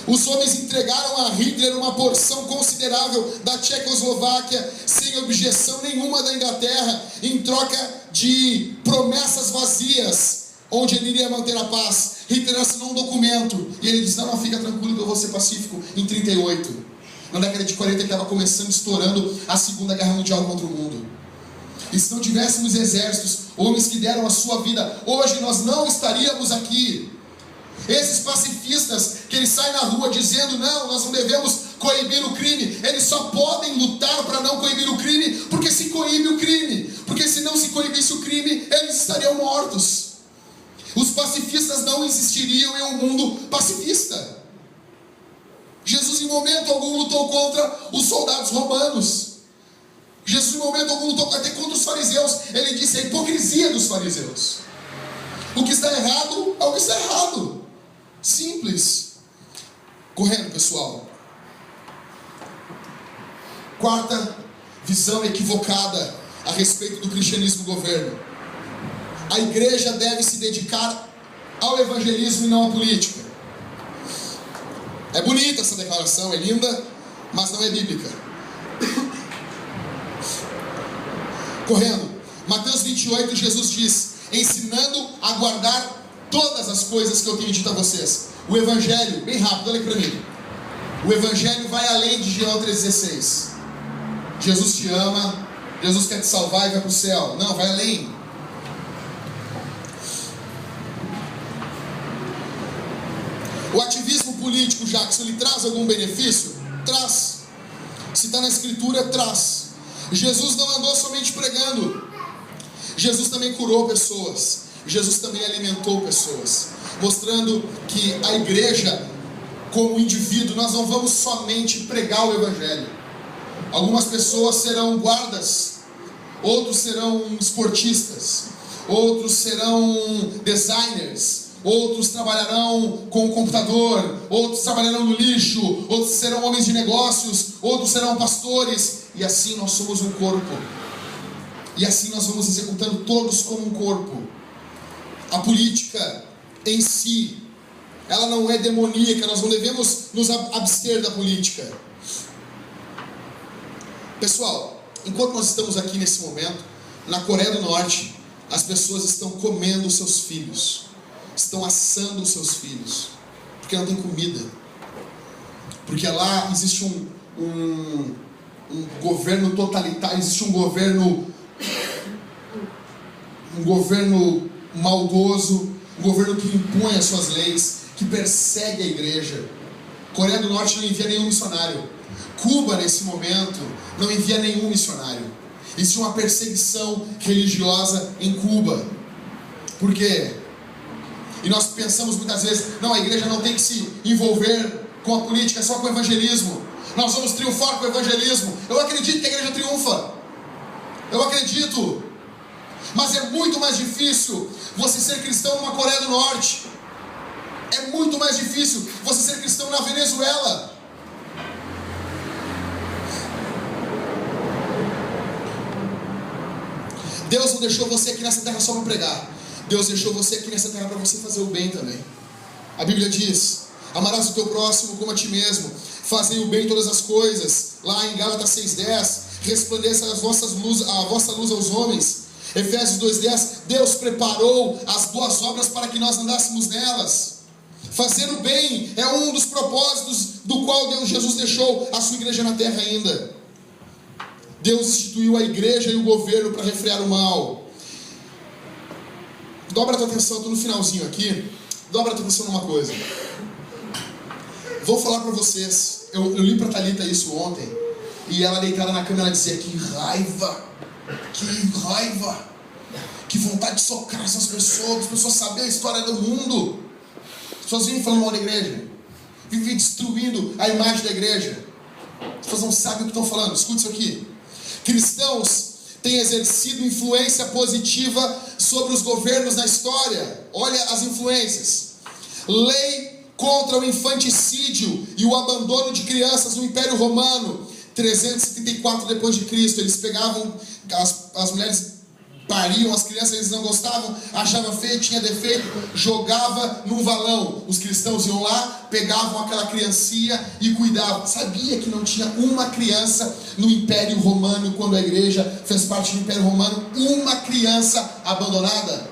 Os homens entregaram a Hitler uma porção considerável da Tchecoslováquia, sem objeção nenhuma da Inglaterra, em troca de promessas vazias, onde ele iria manter a paz. Hitler assinou um documento, e ele disse: não, fica tranquilo que eu vou ser pacífico, em 38. Na década de 40 ele estava começando, estourando a Segunda Guerra Mundial contra o mundo. E se não tivéssemos exércitos, homens que deram a sua vida, hoje nós não estaríamos aqui. Esses pacifistas que eles saem na rua dizendo: não, nós não devemos coibir o crime, eles só podem lutar para não coibir o crime, porque se coíbe o crime, porque se não se coibisse o crime, eles estariam mortos. Os pacifistas não existiriam em um mundo pacifista. Jesus em momento algum lutou contra os soldados romanos. Jesus em momento algum lutou até contra os fariseus. Ele disse a hipocrisia dos fariseus. O que está errado é o que está errado. Simples. Correndo, pessoal. Quarta visão equivocada a respeito do cristianismo governo. A igreja deve se dedicar ao evangelismo e não à política. É bonita essa declaração, é linda, mas não é bíblica. Correndo. Mateus 28, Jesus diz: ensinando a guardar todas as coisas que eu tenho dito a vocês. O evangelho, bem rápido, olha para mim. O evangelho vai além de João 3,16. Jesus te ama, Jesus quer te salvar e vai para o céu. Não, vai além. O ativismo político, Jackson, ele traz algum benefício? Traz. Se está na escritura, traz. Jesus não andou somente pregando. Jesus também curou pessoas. Jesus também alimentou pessoas, mostrando que a igreja como indivíduo, nós não vamos somente pregar o Evangelho. Algumas pessoas serão guardas, outros serão esportistas, outros serão designers, outros trabalharão com o computador, outros trabalharão no lixo, outros serão homens de negócios, outros serão pastores, e assim nós somos um corpo, e assim nós vamos executando todos como um corpo. A política em si, ela não é demoníaca, nós não devemos nos abster da política. Pessoal, enquanto nós estamos aqui nesse momento, na Coreia do Norte, as pessoas estão comendo os seus filhos, estão assando os seus filhos, porque não tem comida, porque lá existe um governo totalitário, existe um governo maldoso, um governo que impõe as suas leis, que persegue a igreja. Coreia do Norte não envia nenhum missionário. Cuba, nesse momento, não envia nenhum missionário. Existe uma perseguição religiosa em Cuba. Por quê? E nós pensamos muitas vezes, não, a igreja não tem que se envolver com a política, só com o evangelismo. Nós vamos triunfar com o evangelismo. Eu acredito que a igreja triunfa. Eu acredito. Mas é muito mais difícil você ser cristão numa Coreia do Norte. É muito mais difícil você ser cristão na Venezuela. Deus não deixou você aqui nessa terra só para pregar. Deus deixou você aqui nessa terra para você fazer o bem também. A Bíblia diz: amarás o teu próximo como a ti mesmo. Fazei o bem em todas as coisas. Lá em Gálatas 6:10, resplandeça a vossa luz aos homens. Efésios 2:10, Deus preparou as boas obras para que nós andássemos nelas. Fazer o bem é um dos propósitos do qual Jesus deixou a sua igreja na terra ainda. Deus instituiu a igreja e o governo para refrear o mal. Dobra a tua atenção, estou no finalzinho aqui. Dobra a tua atenção numa coisa. Vou falar para vocês. Eu li para a Thalita isso ontem. E ela deitada na cama, ela dizia: que raiva, que vontade de socar essas pessoas. As pessoas sabem a história do mundo. As pessoas vivem falando mal da igreja, vivem destruindo a imagem da igreja. As pessoas não sabem o que estão falando. Escute isso aqui. Cristãos têm exercido influência positiva sobre os governos na história. Olha as influências. Lei contra o infanticídio e o abandono de crianças no Império Romano, 374 depois de Cristo. Eles pegavam, as mulheres pariam as crianças, eles não gostavam, achavam feio, tinha defeito, jogava num valão. Os cristãos iam lá, pegavam aquela criancinha e cuidavam. Sabia que não tinha uma criança no Império Romano, quando a igreja fez parte do Império Romano, uma criança abandonada?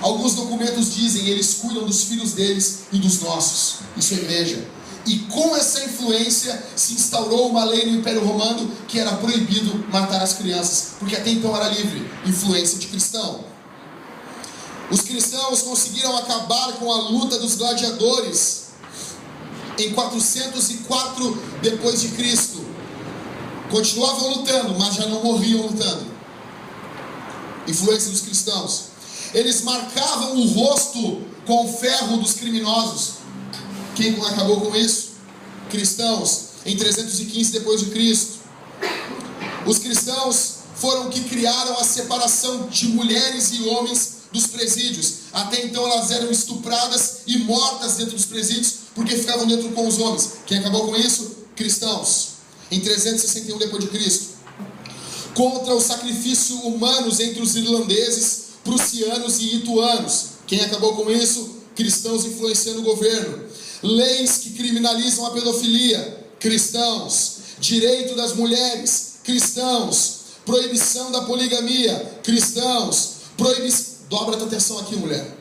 Alguns documentos dizem: eles cuidam dos filhos deles e dos nossos. Isso é igreja. E com essa influência se instaurou uma lei no Império Romano que era proibido matar as crianças, porque até então era livre. Influência de cristão. Os cristãos conseguiram acabar com a luta dos gladiadores em 404 depois de Cristo. Continuavam lutando, mas já não morriam lutando. Influência dos cristãos. Eles marcavam o rosto com o ferro dos criminosos. Quem acabou com isso? Cristãos, em 315 depois de Cristo. Os cristãos foram que criaram a separação de mulheres e homens dos presídios. Até então elas eram estupradas e mortas dentro dos presídios porque ficavam dentro com os homens. Quem acabou com isso? Cristãos, em 361 depois de Cristo. Contra o sacrifício humanos entre os irlandeses, prussianos e ituanos. Quem acabou com isso? Cristãos influenciando o governo. Leis que criminalizam a pedofilia, cristãos. Direito das mulheres, cristãos. Proibição da poligamia, cristãos. Dobra a tua atenção aqui, mulher.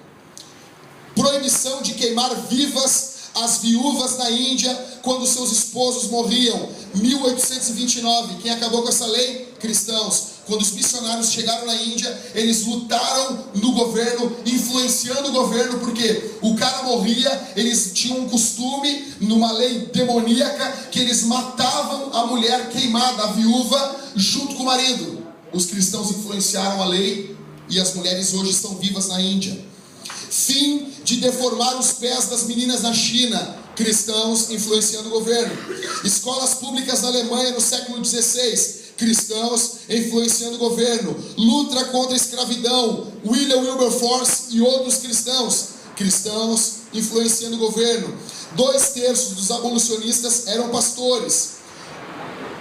Proibição de queimar vivas as viúvas na Índia quando seus esposos morriam, 1829. Quem acabou com essa lei? Cristãos. Quando os missionários chegaram na Índia, eles lutaram no governo, influenciando o governo, porque o cara morria, eles tinham um costume, numa lei demoníaca, que eles matavam a mulher queimada, a viúva, junto com o marido. Os cristãos influenciaram a lei e as mulheres hoje estão vivas na Índia. Fim de deformar os pés das meninas na China, cristãos influenciando o governo. Escolas públicas na Alemanha no século XVI, cristãos influenciando o governo. Luta contra a escravidão, William Wilberforce e outros cristãos influenciando o governo. 2/3 dos abolicionistas eram pastores.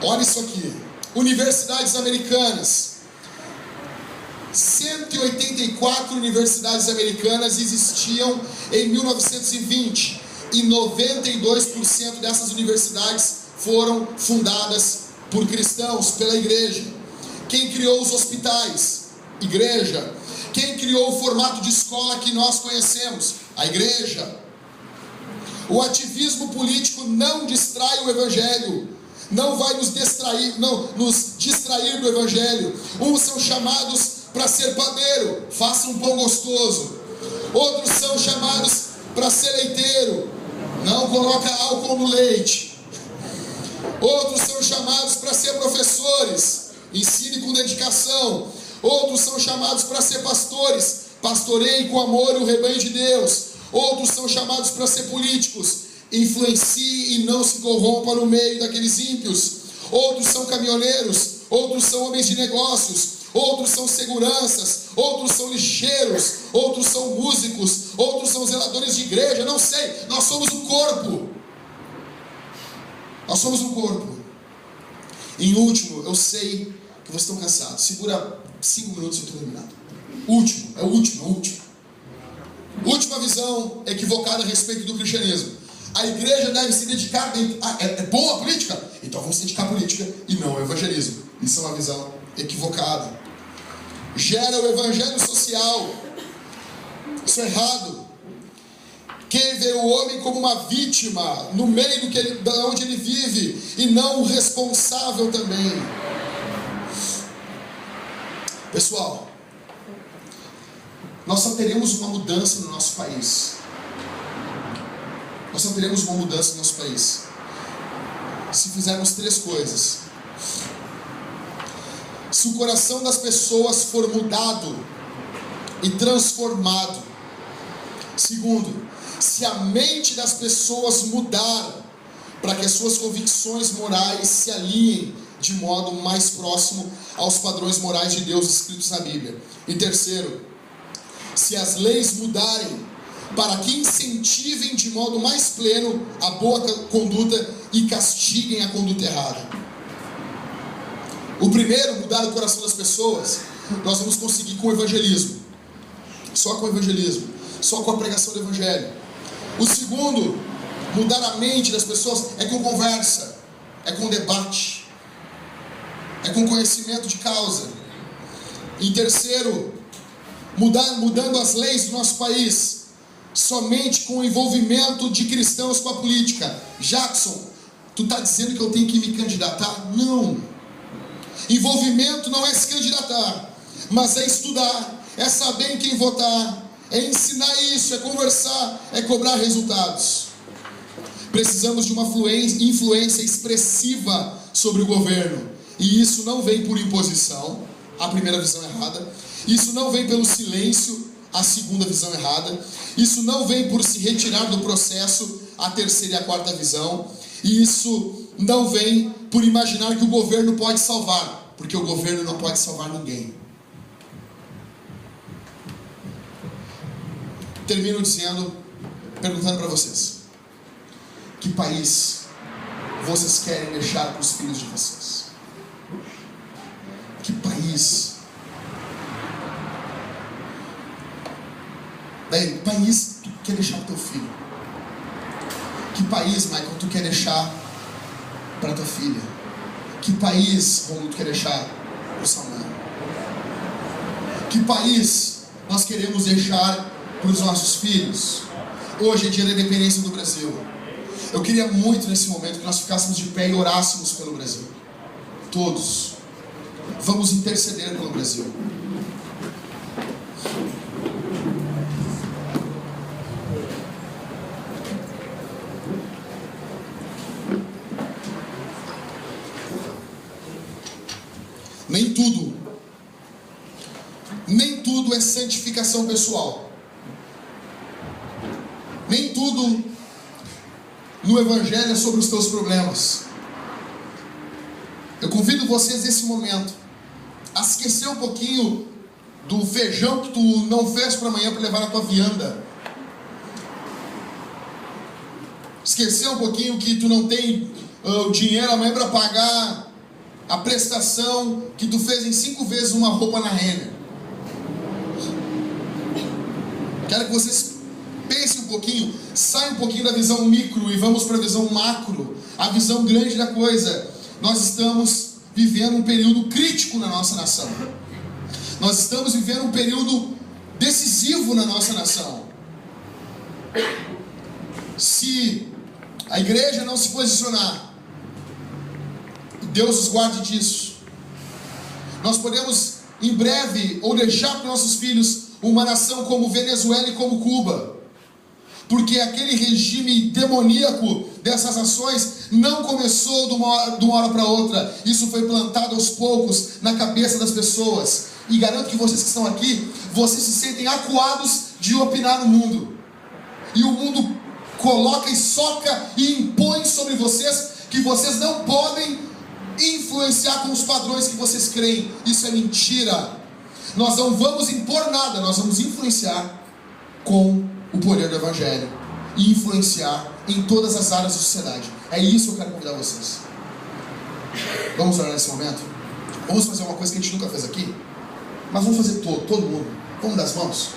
Olha isso aqui. Universidades americanas. 184 universidades americanas existiam em 1920 e 92% dessas universidades foram fundadas por cristãos, pela igreja. Quem criou os hospitais? Igreja. Quem criou o formato de escola que nós conhecemos? A igreja. O ativismo político não distrai o evangelho, não vai nos distrair do evangelho. Uns são chamados para ser padeiro, faça um pão gostoso. Outros são chamados para ser leiteiro, não coloca álcool no leite. Outros são chamados para ser professores, ensine com dedicação. Outros são chamados para ser pastores, pastoreiem com amor o rebanho de Deus. Outros são chamados para ser políticos, influencie e não se corrompa no meio daqueles ímpios. Outros são caminhoneiros, outros são homens de negócios, outros são seguranças, outros são lixeiros, outros são músicos, outros são zeladores de igreja, não sei, nós somos um corpo. Nós somos um corpo. Em último, eu sei que vocês estão cansados, segura 5 minutos e eu estou terminado. Último. Última visão equivocada a respeito do cristianismo. A igreja deve se dedicar... É boa a política? Então vamos se dedicar à política e não ao evangelismo. Isso é uma visão equivocada. Gera o evangelho social. Isso é errado. Quem vê o homem como uma vítima no meio de onde ele vive e não o responsável também. Pessoal, nós só teremos uma mudança no nosso país. Nós só teremos uma mudança no nosso país se fizermos 3 coisas. Se o coração das pessoas for mudado e transformado. Segundo, se a mente das pessoas mudar para que as suas convicções morais se alinhem de modo mais próximo aos padrões morais de Deus escritos na Bíblia. E terceiro, se as leis mudarem para que incentivem de modo mais pleno a boa conduta e castiguem a conduta errada. O primeiro, mudar o coração das pessoas, nós vamos conseguir com o evangelismo. Só com o evangelismo. Só com a pregação do evangelho. O segundo, mudar a mente das pessoas, é com conversa, é com debate, é com conhecimento de causa. Em terceiro, mudando as leis do nosso país, somente com o envolvimento de cristãos com a política. Jackson, tu está dizendo que eu tenho que me candidatar? Não. Envolvimento não é se candidatar, mas é estudar, é saber em quem votar, é ensinar isso, é conversar, é cobrar resultados. Precisamos de uma influência expressiva sobre o governo, e isso não vem por imposição, a primeira visão errada. Isso não vem pelo silêncio, a segunda visão errada. Isso não vem por se retirar do processo, a terceira e a quarta visão. E isso não vem por imaginar que o governo pode salvar, porque o governo não pode salvar ninguém. Termino perguntando para vocês: que país vocês querem deixar para os filhos de vocês? Que país? Daí, país tu quer deixar para o teu filho? Que país, Michael, tu quer deixar para tua filha? Que país, Romulo, tu quer deixar para o Samuel? Que país nós queremos deixar para os nossos filhos? Hoje é dia da independência do Brasil. Eu queria muito nesse momento que nós ficássemos de pé e orássemos pelo Brasil. Todos. Vamos interceder pelo Brasil. Nem tudo é santificação pessoal. Nem tudo no Evangelho é sobre os teus problemas. Eu convido vocês nesse momento a esquecer um pouquinho do feijão que tu não fez para amanhã para levar na tua vianda. Esquecer um pouquinho que tu não tem o dinheiro amanhã para pagar a prestação que tu fez em 5 vezes uma roupa na Renner. Quero que vocês pensem um pouquinho, saiam um pouquinho da visão micro e vamos para a visão macro, a visão grande da coisa. Nós estamos vivendo um período crítico na nossa nação. Nós estamos vivendo um período decisivo na nossa nação. Se a igreja não se posicionar, Deus nos guarde disso, nós podemos em breve ou deixar para nossos filhos uma nação como Venezuela e como Cuba, porque aquele regime demoníaco dessas ações não começou de uma hora para outra. Isso foi plantado aos poucos na cabeça das pessoas, e garanto que vocês que estão aqui, vocês se sentem acuados de opinar no mundo, e o mundo coloca e soca e impõe sobre vocês que vocês não podem influenciar com os padrões que vocês creem. Isso é mentira. Nós não vamos impor nada, nós vamos influenciar com o poder do Evangelho e influenciar em todas as áreas da sociedade. É isso que eu quero convidar vocês. Vamos orar nesse momento? Vamos fazer uma coisa que a gente nunca fez aqui, mas vamos fazer todo mundo. Vamos dar as mãos?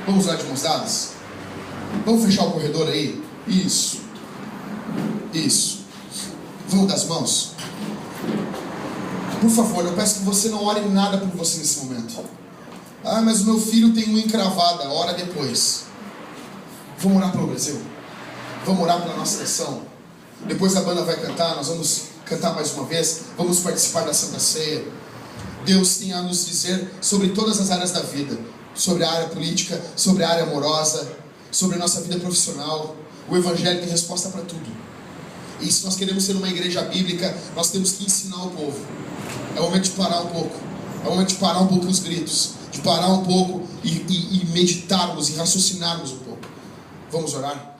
Vamos orar de mãos dadas? Vamos fechar o corredor aí? Isso. Vamos dar as mãos? Por favor, eu peço que você não ore nada por você nesse momento. Ah, mas o meu filho tem unha encravada. Ora depois. Vamos orar pelo Brasil. Vamos orar pela nossa nação. Depois a banda vai cantar, nós vamos cantar mais uma vez. Vamos participar da Santa Ceia. Deus tem a nos dizer sobre todas as áreas da vida. Sobre a área política, sobre a área amorosa, sobre a nossa vida profissional. O Evangelho tem resposta para tudo. E se nós queremos ser uma igreja bíblica, nós temos que ensinar o povo. É o momento de parar um pouco. É o momento de parar um pouco os gritos. De parar um pouco e meditarmos e raciocinarmos um pouco. Vamos orar?